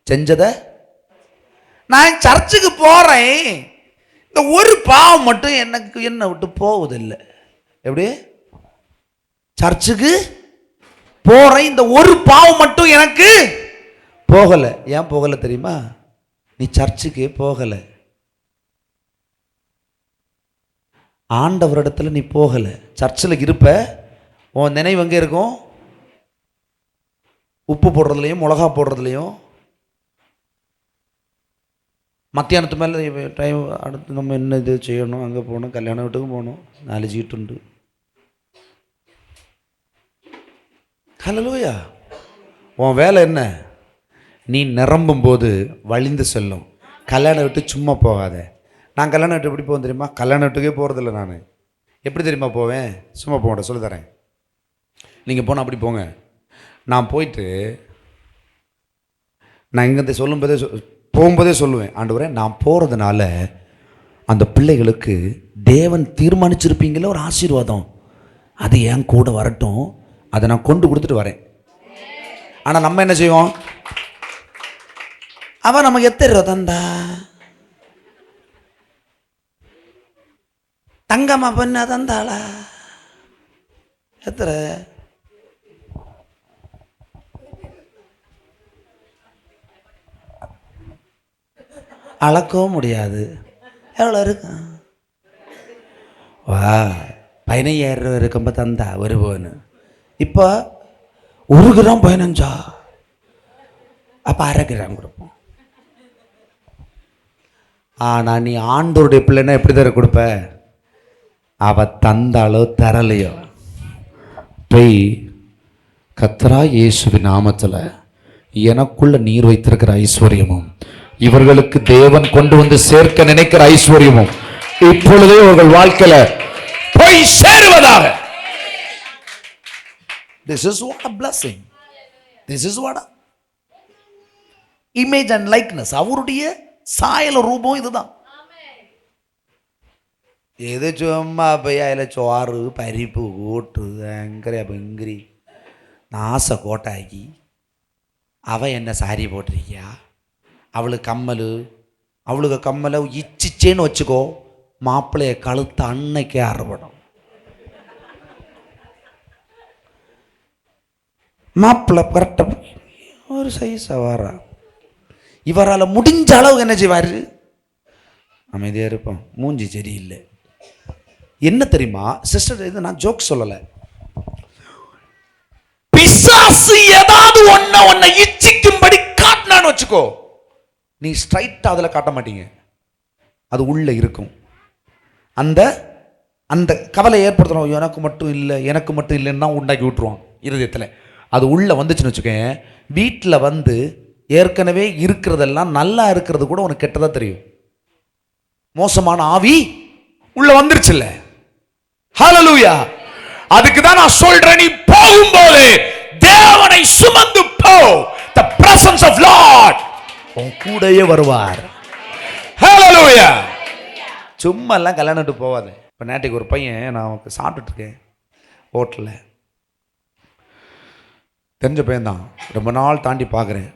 Speaker 1: செஞ்சதை நான் சர்ச்சுக்கு போறேன், இந்த ஒரு பாவம் மட்டும் என்ன விட்டு போவதில்லை. எப்படி? சர்ச்சுக்கு போறேன், இந்த ஒரு பாவம் மட்டும் எனக்கு போகலை. ஏன் போகலை தெரியுமா? நீ சர்ச்சுக்கே போகலை. ஆண்டவரிடத்துல நீ போகலை. சர்ச்சில் இருப்ப, உன் நினைவு எங்கே இருக்கும்? உப்பு போடுறதுலையும் மிளகா போடுறதுலையும். மத்தியானத்து மேலே டைம் அடுத்து நம்ம என்ன இது செய்யணும், அங்கே போகணும், கல்யாண வீட்டுக்கும் போகணும், 4 சீட்டு உண்டு. ஹல்லேலூயா. உன் வேலை என்ன? நீ நிரம்பும் போது வழிந்து செல்லும். கல்யாணம் விட்டு சும்மா போகாத. நான் கல்யாணம் விட்டு எப்படி போவேன் தெரியுமா? கல்யாண வீட்டுக்கே போகிறதில்ல. நான் எப்படி தெரியுமா போவேன்? சும்மா போக சொல்லி தரேன். நீங்கள் போனால் அப்படி போங்க. நான் போயிட்டு நான் இங்கே போகும்போதே சொல்லுவேன், ஆண்டவரே நான் போகிறதுனால அந்த பிள்ளைகளுக்கு தேவன் தீர்மானிச்சிருப்பீங்களே ஒரு ஆசீர்வாதம், அது என் கூட வரட்டும். அதை நான் கொண்டு கொடுத்துட்டு வரேன். ஆனால் நம்ம என்ன செய்வோம்? அவன் நமக்கு எத்தனை ரூபா தந்தா? தங்கம்மா பொண்ணா தந்தாளா? எத்தனை? அளக்கவும் முடியாது. எவ்வளோ இருக்கும்? வா 15,000 ரூபா இருக்கும்ப தந்தா ஒரு பவுன். இப்போ 1 கிராம் 15. அப்போ 1/2 கிராம் கொடுப்போம். ஆனால் நீ ஆண்டோருடைய பிள்ளைன்னா எப்படி தர கொடுப்ப? அவ தந்தாலோ தரலையோ போய் கர்த்தரா இயேசுவின் நாமத்தில் எனக்குள்ள நீர் வைத்திருக்கிற ஐஸ்வர்யமும் இவர்களுக்கு தேவன் கொண்டு வந்து சேர்க்க நினைக்கிற ஐஸ்வர்யமும் இப்பொழுதே உங்கள் வாழ்க்கையில போய் சேருவதாக. This is what a blessing. This is what a image and likeness. அவருடைய சாயல ரூபம் இதுதான். ஏதோ சும்மா போய் அதில் சோறு பரிப்பு கூட்டு அங்கரி அப்போ இங்கிரி நாச கோட்டாக்கி அவன் என்ன சாரி போட்டிருக்கியா? அவளுக்கு கம்மலை இச்சிச்சேன்னு வச்சுக்கோ, மாப்பிள்ளைய கழுத்து அன்னைக்கே அறுபடும். மாப்பிள்ளை கரெக்டாக ஒரு சைஸாக வர இவரால் முடிஞ்ச அளவுக்கு என்ன செய்வார்? அமைதியாக இருப்போம். மூஞ்சி சரியில்லை. என்ன தெரியுமா சிஸ்டர், இது நான் ஜோக் சொல்லலை. பிசாசு ஏதாவது ஒன்ன இச்சிக்கும்படி காட்டினான்னு வச்சுக்கோ, நீ ஸ்ட்ரைட்டா அதுல காட்ட மாட்டீங்க, அது உள்ள இருக்கும். அந்த அந்த கவலை ஏற்படுத்தணும். எனக்கு மட்டும் இல்லைன்னா உண்டாக்கி விட்டுருவான் இருதயத்தில். அது உள்ள வந்துச்சுன்னு வச்சுக்கேன், வீட்டில் வந்து ஏற்கனவே இருக்கிறதெல்லாம் நல்லா இருக்கிறது கூட உனக்கு கெட்டதா தெரியும். மோசமான ஆவி உள்ள வந்துருச்சுல்ல. ஹல்லேலூயா. அதுக்கு தான் நான் சொல்றேன், நீ போகும்போது தேவனை சுமந்து போ. The presence of Lord உன் கூடயே வருவார். ஹல்லேலூயா. சும்மா எல்லாம் கல்யாணிட்டு போவாது. இப்போ நேற்றுக்கு ஒரு பையன், நான் அவனுக்கு சாப்பிட்டுட்டு இருக்கேன் ஹோட்டலில், தெரிஞ்ச பையன் தான், ரொம்ப நாள் தாண்டி பார்க்குறேன்.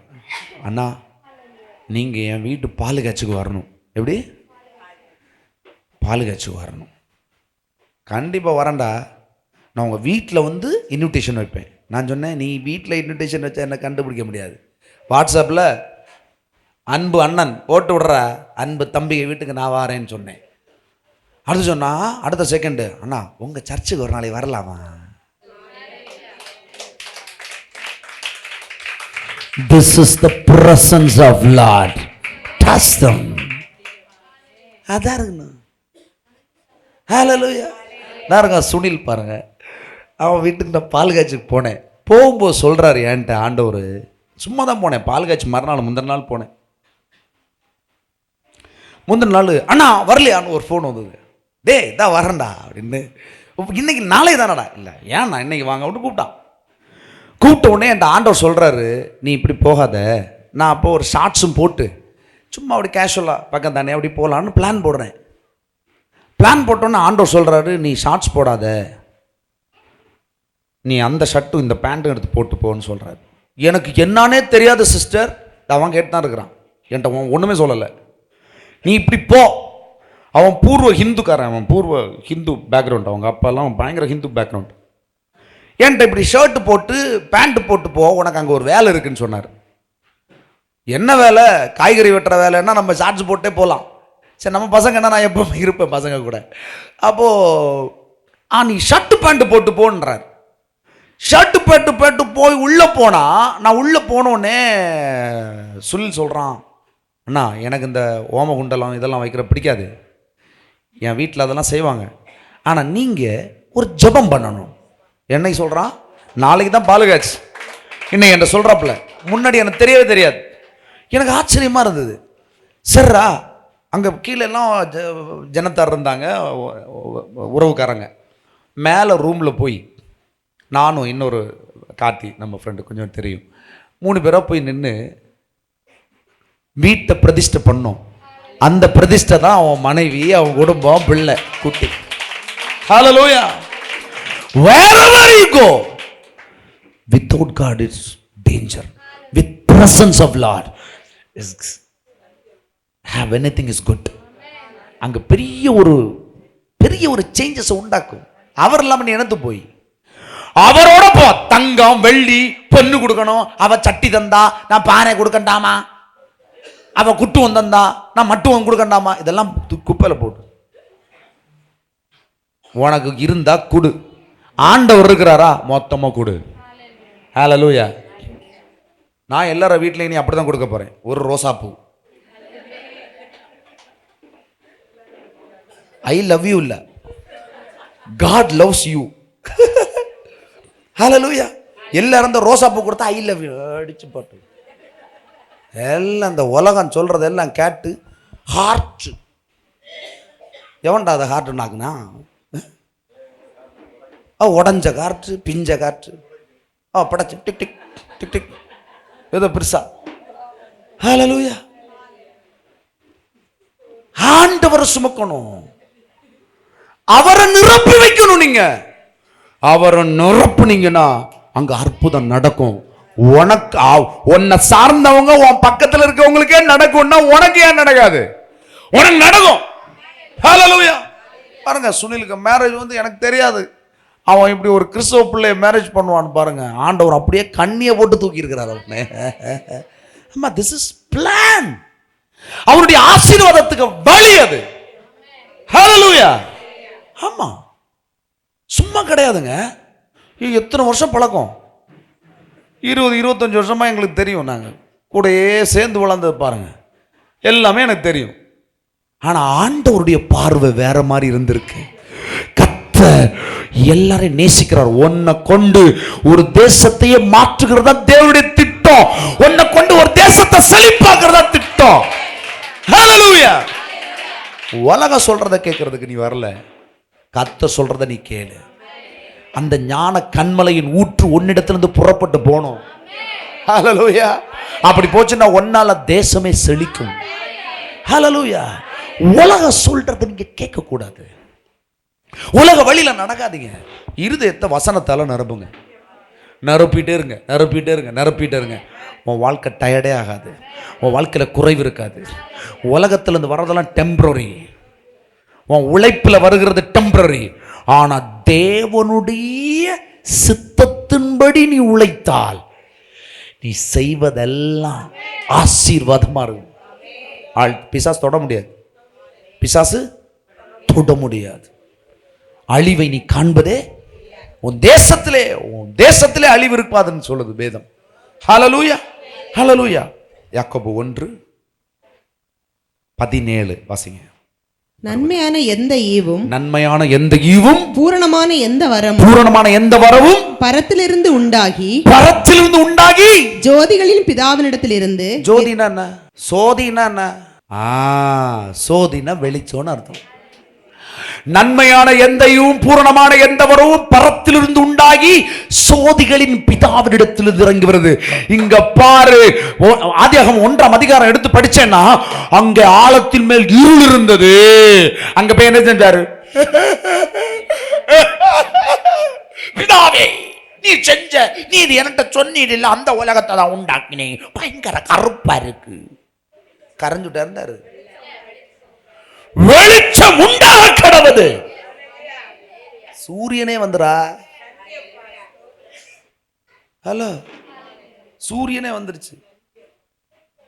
Speaker 1: அண்ணா நீங்கள் என் வீட்டு பால் காய்ச்சிக்கு வரணும். எப்படி? பால் காய்ச்சிக்கு வரணும். கண்டிப்பாக வரேன்டா. நான் உங்கள் வீட்டில் வந்து இன்விடேஷன் வைப்பேன். நான் சொன்னேன், நீ வீட்டில் இன்விடேஷன் வச்சா என்ன கண்டுபிடிக்க முடியாது. வாட்ஸ்அப்பில் அன்பு அண்ணன் போட்டு விடுற, அன்பு தம்பிகை வீட்டுக்கு நான் வரேன்னு சொன்னேன். அடுத்து சொன்னா, அடுத்த செகண்டு, அண்ணா உங்கள் சர்ச்சுக்கு ஒரு நாளைக்கு வரலாமா? This is the presence of Lord. Trust them. அதான் இருக்கணும். ஹல்லேலூயா. நான் இருக்க சுனில் பாருங்க, அவன் வீட்டுக்கு நான் பால் காய்ச்சிக்கு போனேன். போகும்போது சொல்கிறாரு என்கிட்ட, ஆண்டவர் சும்மா தான் போனேன், பால் காய்ச்சி மறுநாள் முந்தின நாள் போனேன். முந்தின நாள் அண்ணா வரலையான்னு ஒரு ஃபோன் வந்தது. டேய் தான் வரேன்டா அப்படின்னு. இன்னைக்கு நாளே தானடா? இல்லை ஏன்னா இன்னைக்கு வாங்க அப்படின்னு கூப்பிட்ட உடனே என் ஆண்டவர் சொல்கிறாரு, நீ இப்படி போகாத. நான் அப்போ ஒரு ஷார்ட்ஸும் போட்டு சும்மா அப்படி கேஷுவலாக பக்கம் தானே அப்படி போகலான்னு பிளான் போடுறேன். பிளான் போட்டோன்னே ஆண்டவர் சொல்கிறாரு, நீ ஷார்ட்ஸ் போடாத, நீ அந்த ஷர்ட்டும் இந்த பேண்ட்டும் எடுத்து போட்டு போன்னு சொல்கிறாரு. எனக்கு என்னானே தெரியாத சிஸ்டர், அவன் கேட்டு தான் இருக்கிறான், என்கிட்ட அவன் ஒன்றுமே சொல்லலை. நீ இப்படி போ. அவன் பூர்வ ஹிந்துக்காரன், அவன் பூர்வ ஹிந்து பேக்ரவுண்ட், அவங்க அப்பாலாம் பயங்கர ஹிந்து பேக்ரவுண்ட். என்கிட்ட இப்படி ஷர்ட்டு போட்டு பேண்ட்டு போட்டு போ, உனக்கு அங்கே ஒரு வேலை இருக்குன்னு சொன்னார். என்ன வேலை? காய்கறி வெட்டுற வேலைன்னா நம்ம ஷார்ட்ஸ் போட்டே போகலாம். சரி நம்ம பசங்கன்னா நான் எப்போ இருப்பேன் பசங்க கூட. அப்போது நீ ஷர்ட்டு பேண்ட்டு போட்டு போன்றார். ஷர்ட்டு பேண்ட்டு போய் உள்ளே போனால், நான் உள்ளே போனோடனே சுனில் சொல்கிறான், அண்ணா எனக்கு இந்த ஓம குண்டலம் இதெல்லாம் வைக்கிற பிடிக்காது, என் வீட்டில் அதெல்லாம் செய்வாங்க, ஆனால் நீங்கள் ஒரு ஜெபம் பண்ணணும். என்னைக்கு சொல்கிறான்? நாளைக்கு தான் பால் காய்ச்சி, இன்னைக்கு என்ன சொல்கிறாப்புல. முன்னாடி எனக்கு தெரியவே தெரியாது. எனக்கு ஆச்சரியமாக இருந்தது. சரிரா, அங்கே கீழெல்லாம் ஜனத்தார் இருந்தாங்க, உறவுக்காரங்க. மேலே ரூமில் போய் நானும் இன்னொரு கார்த்தி நம்ம ஃப்ரெண்டு கொஞ்சம் தெரியும், 3 பேராக போய் நின்று வீட்டை பிரதிஷ்டை பண்ணோம். அந்த பிரதிஷ்டை தான் அவன் மனைவி, அவன் குடும்பம், பிள்ளை, குட்டி. ஹல்லேலூயா. Wherever you go, Without God it's danger. With presence of Lord is have anything is good. அங்க பெரிய ஒரு சேஞ்சஸ் உண்டாக்கும். அவர் இல்லாம நீ எனத்து போய் அவரோட போ. தங்கம் வெள்ளி பொண்ணு கொடுக்கணும், அவ சட்டி தந்தா நான் பானை கொடுக்கண்டாமா, அவ குட்டுவம் தந்தா நான் மட்டுவம் கொடுக்கண்டாமா, இதெல்லாம் குப்பையில போட்டு உனக்கு இருந்தா குடு. ஆண்டவர் இருக்கிறாரா மொத்தமா கொடு. ஹல்லேலூயா. நான் எல்லார வீட்லயும் நீ அப்படிதான் கொடுக்க போறேன். ஒரு ரோசாப்பூ. ஐ லவ் யூ இல்ல, காட் லவ்ஸ் யூ. ஹல்லேலூயா. எல்லாரும் அந்த ரோசாப்பூ கொடுத்தா ஐ லவ் யூ அடிச்சு போட்டு எல்லாம் அந்த உலகம் சொல்றதெல்லாம் கேட்டு ஹார்ட் எவன்டா அதை ஹார்ட் நாக்குனா உடஞ்ச காற்று பிஞ்ச காற்று படைச்சு டிக் டிக் டிக் டிக் ஏதோ பெருசா. ஹல்லேலூயா. ஆண்டவரை சுமக்கணும், அவரை நிரப்பி வைக்கணும். நீங்க அவரை நிரப்புனீங்கன்னா அங்க அற்புதம் நடக்கும். உனக்கு உன்னை சார்ந்தவங்க உன் பக்கத்துல இருக்கவங்களுக்கே நடக்கும்னா உனக்கு ஏன் நடக்காது? உனக்கு நடக்கும். ஹல்லேலூயா. பாருங்க, சுனிலுக்கு மேரேஜ் எனக்கு தெரியாது. அவன் இப்படி ஒரு கிறிஸ்தவ பிள்ளைய மேரேஜ் பண்ணுவான்னு பாருங்க. ஆண்டவர் அப்படியே கண்ணியை போட்டு தூக்கி இருக்கிறார் அவனே. ஆமா, திஸ் இஸ் பிளான். அவருடைய ஆசீர்வாதத்துக்கு வழி அது. ஹல்லேலூயா. ஆமா, சும்மா கிடையாதுங்க. எத்தனை வருஷம் பழக்கம்? 20-25 வருஷமா எங்களுக்கு தெரியும். நாங்கள் கூடயே சேர்ந்து வளர்ந்தது பாருங்க. எல்லாமே எனக்கு தெரியும். ஆனா ஆண்டவருடைய பார்வை வேற மாதிரி இருந்திருக்கு. எல்லாரையும் நேசிக்கிறார். உன்னை கொண்டு ஒரு தேசத்தையே மாற்றுகிறதா தேவனுடைய திட்டம். உன்னை கொண்டு ஒரு தேசத்தை செழிப்பாக்குறதா திட்டம். ஹல்லேலூயா. உலக சொல்றத கேட்கறதுக்கு நீ வரல, கர்த்தர் சொல்றத நீ கேளு. அந்த ஞான கண்மலையின் ஊற்று உன்னிடத்திலிருந்து புறப்பட்டு போனோம். ஹல்லேலூயா. அப்படி போச்சுன்னா உன்னால தேசமே செழிக்கும். ஹல்லேலூயா. உலக சொல்றத நீங்க கேட்க கூடாது. உலக வழியில நடக்காதீங்க. இருதயத்தை வசனத்தால நிரப்புங்க. நிரப்பிட்டே இருங்க, நிரப்பிட்டே இருங்க, நிரப்பிட்டே இருங்க. உன் வாழ்க்கை டயர்டே ஆகாது. உன் வாழ்க்கையில குறைவு இருக்காது. உலகத்திலிருந்து வர்றதெல்லாம் டெம்பரரி. உன் உழைப்புல வருகிறது டெம்பரரி. ஆனா தேவனுடைய சித்தத்தின்படி நீ உழைத்தால் நீ செய்வதெல்லாம் ஆசீர்வாதமா இருக்கும். பிசாசு தொட முடியாது. பிசாசு தொட முடியாது. அழிவை நீ காண்பதே உன் தேசத்திலே அழிவு இருப்பாதுன்னு சொல்லுது வேதம். ஹல்லேலூயா. ஹல்லேலூயா. யாக்கோபு 1:17 வாசிங்க.
Speaker 2: நன்மையான எந்த ஈவும் பூரணமான எந்த வரவும் பரத்திலிருந்து உண்டாகி ஜோதிகளின் பிதாவினிடத்திலிருந்து.
Speaker 1: ஜோதினா என்ன? சோதினா என்ன? சோதினா வெளிச்சோன்னு அர்த்தம். நன்மையான எந்தையும் பூரணமான எந்த வரவும் பரத்திலிருந்து உண்டாகி சோதிகளின் பிதாவினிடத்திலிருந்து இறங்கி வருது. இங்க பாரு, ஆதியாகமம் 1ஆம் அதிகாரம் எடுத்து படிச்சேன்னா அங்க ஆழத்தின் மேல் இருள் இருந்தது. அங்க போய் என்ன செஞ்சாரு? பிதாவே, நீ செஞ்ச, நீ இது என்கிட்ட சொன்னீர் இல்ல, அந்த உலகத்தை தான் உண்டாக்கினேன், பயங்கர கருப்பா இருக்கு. கரைஞ்சுட்டா இருந்தாரு. வெளிச்சம் உண்டாக கடவுது. சூரியனே வந்துடா. ஹலோ, சூரியனே வந்துருச்சு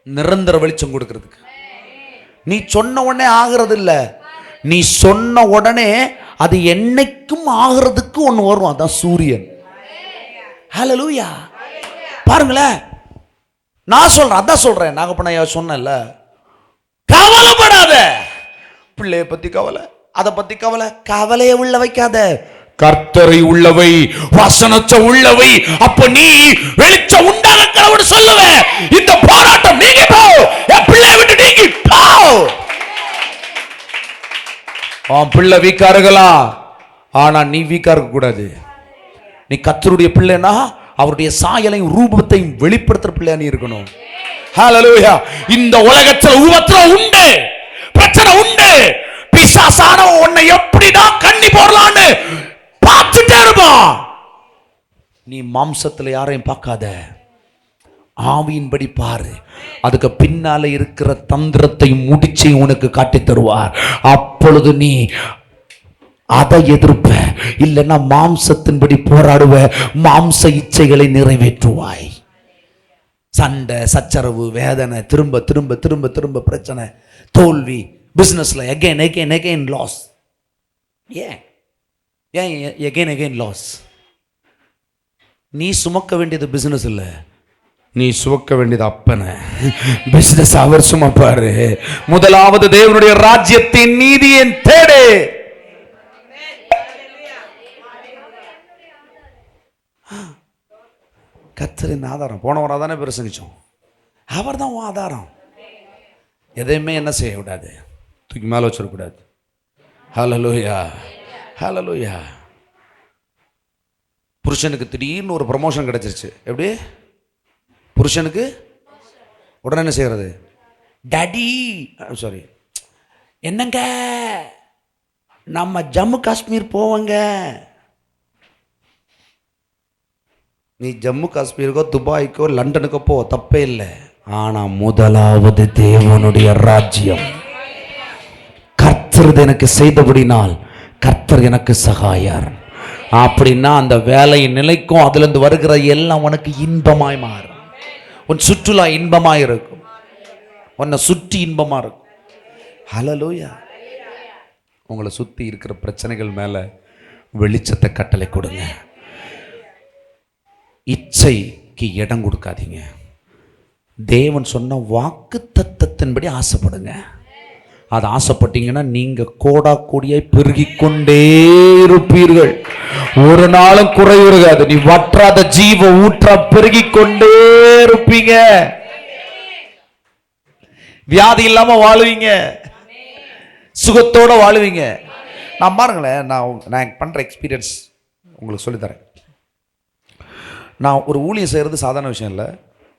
Speaker 1: நிரந்தர வெளிச்சம் கொடுக்கிறதுக்கு. நீ சொன்ன உடனே ஆகிறது இல்ல, நீ சொன்ன உடனே அது என்னைக்கும் ஆகிறதுக்கு ஒண்ணு வரும். அதான் சூரியன். ஹல்லேலூயா. பாருங்களேன், நான் சொல்றேன், அதான் சொல்றேன். நாகப்பண்ண சொன்னேன்ல, கவலைப்படாத. பிள்ளைய பத்தி கவலை, அதை பத்தி கவலை, கவலையை உள்ள வைக்காத. கர்த்தரை உள்ளவை, வசனத்தை உள்ளவை. அப்ப நீ வெளிச்சம் உண்டாக சொல்லுவ. இந்த போராட்டம் நீங்கி போ, பிள்ளை விட்டு நீங்கி போ. பிள்ளை வீக்கா இருக்கலாம், ஆனா நீ வீக்கா இருக்க கூடாது. நீ கர்த்தருடைய பிள்ளைனா அவருடைய சாயலையும் ரூபத்தையும் வெளிப்படுத்துற பிள்ளையா நீ இருக்கணும். ஹல்லேலூயா. இந்த உலகத்துல உபத்திரம் உண்டு, பிரச்சனை உண்டு. பிசாசான உன்னை எப்படிதான் கண்ணி போடலான்னு பார்த்துட்டே இருப்பான். நீ மாம்சத்தில் யாரையும் பார்க்காத, ஆவியின்படி பாரு. அதுக்கு பின்னால இருக்கிற தந்திரத்தை முடிச்சு உனக்கு காட்டி தருவார். அப்பொழுது நீ அதை எதிர்ப்ப, இல்லைன்னா மாம்சத்தின்படி போராடுவ, மாம்ச இச்சைகளை நிறைவேற்றுவாய். சண்டை, சச்சரவு, வேதனை, திரும்ப திரும்ப திரும்ப திரும்ப பிரச்சனை, தோல்வி, பிசினஸ்ல எகைன் எகைன் எகைன் லாஸ். ஏன் எகைன் எகைன் லாஸ்? நீ சுமக்க வேண்டியது பிசினஸ் இல்லை, நீ சுமக்க வேண்டியது அப்பனை. பிசினஸ் அவர் சுமப்பாரு. முதலாவது தேவனுடைய ராஜ்யத்தின் நீதியின் தேடு. கர்த்தரின் ஆதாரம். போன வாரம் தானே பிரசங்கிச்சோம். அவர் தான் ஆதாரம். எதையுமே என்ன செய்ய கூடாது, தூக்கி மேலே வச்சிடக்கூடாது. ஹல்லேலூயா, ஹல்லேலூயா. புருஷனுக்கு திடீர்னு ஒரு ப்ரமோஷன் கிடைச்சிருச்சு. எப்படி? புருஷனுக்கு உடனே என்ன செய்கிறது? டாடி, சாரி, என்னங்க நம்ம ஜம்மு காஷ்மீர் போவோங்க. நீ ஜம்மு காஷ்மீருக்கோ துபாய்க்கோ லண்டனுக்கோ போ, தப்பே இல்லை. ஆனால் முதலாவது தேவனுடைய ராஜ்யம். கர்த்தர் எனக்கு செய்தபடினால் கர்த்தர் எனக்கு சகாயர். அப்படின்னா அந்த வேலை நிலைக்கும் அதுலேருந்து வருகிற எல்லாம் உனக்கு இன்பமாய் மாறும். உன் சுற்றுலா இன்பமாய் இருக்கும், உன்னை சுற்றி இன்பமாக இருக்கும். ஹல்லேலூயா. உங்களை சுற்றி இருக்கிற பிரச்சனைகள் மேலே வெளிச்சத்தை கட்டளை கொடுங்க. இச்சைக்கு இடம் கொடுக்காதீங்க. தேவன் சொன்ன வாக்கு தத்தத்தின்படி ஆசைப்படுங்க. அது ஆசைப்பட்டீங்கன்னா நீங்க கோடா கோடியாய் பெருகிக்கொண்டே இருப்பீர்கள். ஒரு நாளும் குறைவுறாது. நீ வற்றாத ஜீவ ஊற்றா பெருகிக்கொண்டே இருப்பீங்க. வியாதி இல்லாம வாழுவீங்க, சுகத்தோட வாழுவீங்க. நான் பாருங்களேன், நான் பண்ற எக்ஸ்பீரியன்ஸ் உங்களுக்கு சொல்லித்தரேன். நான் ஒரு ஊழியம் செய்கிறது சாதாரண விஷயம் இல்லை.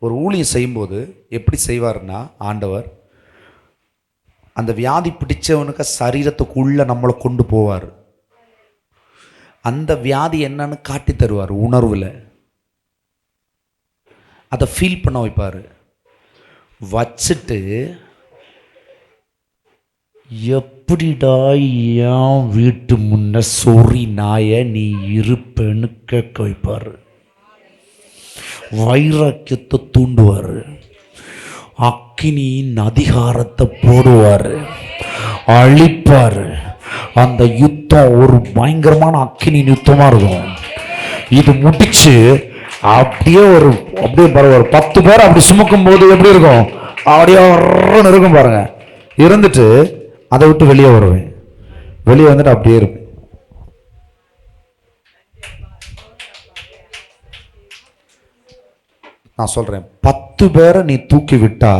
Speaker 1: ஒரு ஊழியம் செய்யும்போது எப்படி செய்வார்னா, ஆண்டவர் அந்த வியாதி பிடிச்சவனுக்கு சரீரத்துக்குள்ளே நம்மளை கொண்டு போவார். அந்த வியாதி என்னன்னு காட்டி தருவார். உணர்வில் அதை ஃபீல் பண்ண வைப்பார். வச்சுட்டு எப்படிடா என் வீட்டு முன்ன சொறி நாய நீ இருப்பேன்னு கேட்க வைப்பார். வைராக்கியத்தை தூண்டுவார். அக்கினியின் அதிகாரத்தை போடுவார், அழிப்பார். அந்த யுத்தம் ஒரு பயங்கரமான அக்கினியின் யுத்தமா இருக்கும். இது முடிச்சு அப்படியே ஒரு 10 பேர் அப்படி சுமக்கும் போது எப்படி இருக்கும்? அப்படியே இருக்கும் பாருங்க. இருந்துட்டு அதை விட்டு வெளியே வருவேன். வெளியே வந்துட்டு அப்படியே இருப்பேன். நான் சொல்றேன், 10 பேரை நீ தூக்கி விட்டா,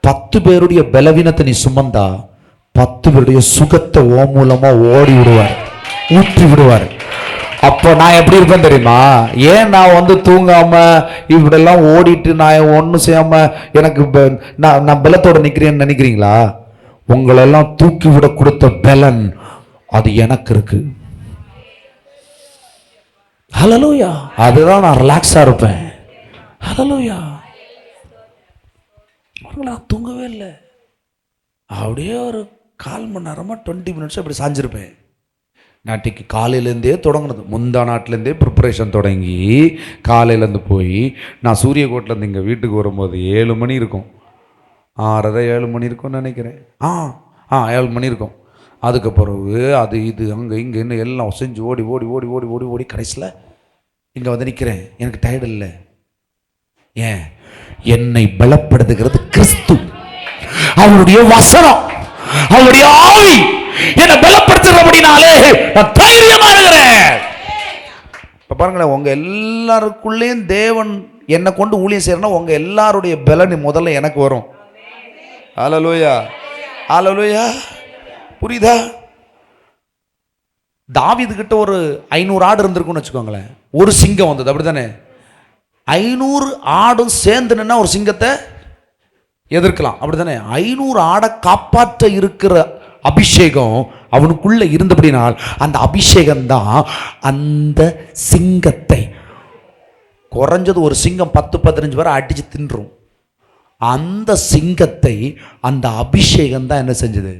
Speaker 1: 10 பேருடைய பலவீனத்தை நீ சுமந்தா, 10 பேருடைய சுகத்தை ஓ மூலமா ஓடி விடுவார், ஊற்றி விடுவார். அப்போ நான் எப்படி இருப்பேன் தெரியுமா? ஏன் நான் தூங்காம இப்படியெல்லாம் ஓடிட்டு நான் ஒன்றும் செய்யாம எனக்கு நான் பலத்தோட நிற்கிறேன்னு நினைக்கிறீங்களா? உங்களெல்லாம் தூக்கி விட கொடுத்த பலன் அது எனக்கு இருக்கு. ஹல்லேலூயா. அதுதான் நான் ரிலாக்ஸா இருப்பேன். ஹல்லேலூயா. நான் தூங்கவே இல்லை. அப்படியே ஒரு 1/4 மணி நேரமா 20 மினிட்ஸ் அப்படி சாஞ்சிருப்பேன். நாட்டிக்கு காலையிலேருந்தே தொடங்கினது, முந்தா நாட்டிலேருந்தே ப்ரிப்பரேஷன் தொடங்கி காலையிலேருந்து போய் நான் சூரியகோட்டிலேருந்து இங்கே வீட்டுக்கு வரும்போது 7 மணி இருக்கும். 6:30 7 மணி இருக்கும்னு நினைக்கிறேன். 7 மணி இருக்கும். அதுக்கு பிறகு அது இது அங்கே இங்கேன்னு எல்லாம் செஞ்சு ஓடி ஓடி ஓடி ஓடி ஓடி ஓடி கடைசியில் இங்கே நிற்கிறேன். எனக்கு டயர்டு இல்லை. ஏன்? என்னை பலப்படுத்துகிறது கிறிஸ்து, அவருடைய வசனம், அவருடைய ஆவி என்னை பலப்படுத்துறபடினாலே நான் தைரியமா இருக்கிறேன். இப்ப பாருங்களேன், உங்க எல்லாருக்குள்ளேயும் தேவன் என்னை கொண்டு ஊழியம் செய்யறனா உங்க எல்லாருடைய பலன் முதல்ல எனக்கு வரும். ஹல்லேலூயா, ஹல்லேலூயா. புரியுதா? தாவீது கிட்ட ஒரு 500 ஆடு இருந்திருக்குன்னு வச்சுக்கோங்களேன். ஒரு சிங்கம் வந்தது, அப்படித்தானே? 500 ஆடும் சேர்ந்து நின்னா ஒரு சிங்கத்தை எதிர்க்கலாம், அப்படித்தானே? 500 ஆடை காப்பாற்ற இருக்கிற அபிஷேகம் அவனுக்குள்ள இருந்தபடினால் அந்த அபிஷேகம் தான் அந்த சிங்கத்தை குறைஞ்சது ஒரு சிங்கம் 10-15 பேரை அடிச்சு தின்றும். அந்த சிங்கத்தை அந்த அபிஷேகம் தான் என்ன செஞ்சது?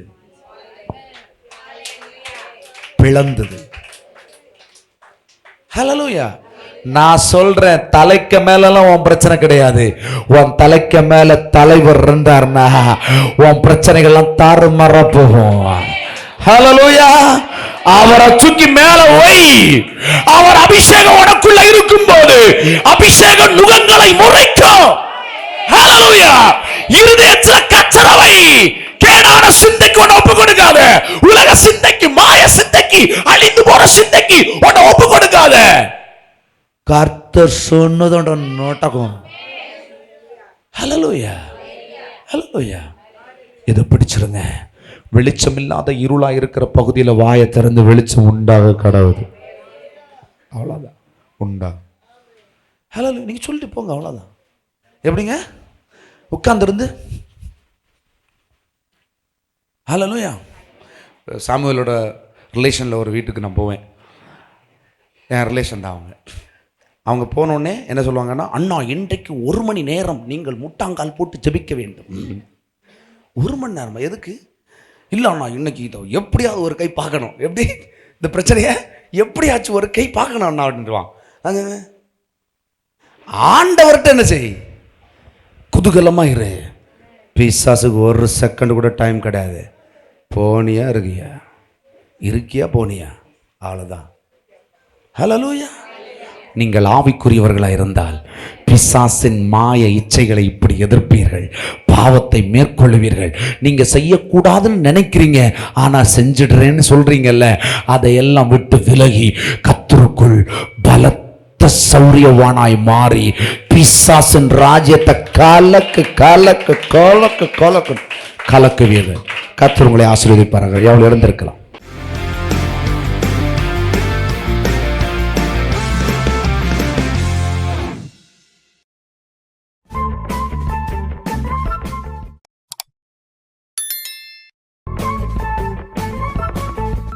Speaker 1: பிளந்தது. ஹல்லேலூயா. நான் சொல்றேன், தலைக்கு மேலலாம் உன் பிரச்சனை கிடையாது. உன் தலைக்கு மேல தலைவர் இருந்தார்னா உன் பிரச்சனைகள்லாம் தாறுமாறா போகும். ஹல்லேலூயா. அவரை தூக்கி மேல வை. அவர் அபிஷேகம் உனக்குள்ள இருக்கும்போது அபிஷேக நுகங்களை முறைக்கும். ஹல்லேலூயா. இருதயத்துல கச்சரவை, கேடான சிந்தைக்கு உன்னை ஒப்பு கொடுக்காத. உலக சிந்தைக்கு, மாய சிந்தைக்கு, அழிந்து போற சிந்தைக்கு உன்னை ஒப்பு கொடுக்காத. கர்த்தர் சொன்னதோட நோட்டகம். ஹல்லேலூயா. ஹல்லேலூயா. இதை பிடிச்சிருங்க. வெளிச்சம் இல்லாத இருளா இருக்கிற பகுதியில் வாயை திறந்து வெளிச்சம் உண்டாக கடவுது. அவ்வளோதான், உண்டா. ஹலோ, நீங்கள் சொல்லிட்டு போங்க, அவ்வளோதான். எப்படிங்க உட்கார்ந்துருந்து? ஹல்லேலூயா. சாமுவேலோட ரிலேஷனில் ஒரு வீட்டுக்கு நான் போவேன். என் ரிலேஷன் தான் அவங்க போனோடனே என்ன சொல்லுவாங்கன்னா, அண்ணா இன்றைக்கு 1 மணி நேரம் நீங்கள் முட்டாங்கால் போட்டு ஜெபிக்க வேண்டும். 1 மணி நேரமா? எதுக்கு? இல்லை அண்ணா, இன்னைக்கு இதோ எப்படியாவது ஒரு கை பார்க்கணும். எப்படி இந்த பிரச்சனையை எப்படியாச்சும் ஒரு கை பார்க்கணும் அண்ணா அப்படின்ட்டுவான். அங்க ஆண்டவர்கிட்ட என்ன செய்? குதூகலமா இரு. பிசாசுக்கு 1 செகண்ட் கூட டைம் கிடையாது. போனியா இருக்கியா போனியா, அவ்வளோதான். ஹல்லேலூயா. நீங்கள் ஆவிக்குரியவர்களாக இருந்தால் பிசாசின் மாய இச்சைகளை இப்படி எதிர்ப்பீர்கள், பாவத்தை மேற்கொள்வீர்கள். நீங்க செய்யக்கூடாதுன்னு நினைக்கிறீங்க, ஆனா செஞ்சிடுறேன்னு சொல்றீங்கல்ல, அதையெல்லாம் விட்டு விலகி கர்த்தருக்குள் பலத்த சௌரியவானாய் மாறி பிசாசின் ராஜ்யத்தை கலக்குவீர்கள். கர்த்தர் உங்களை ஆசீர்வதிப்பார்கள். எவ்வளவு இருந்திருக்கலாம்.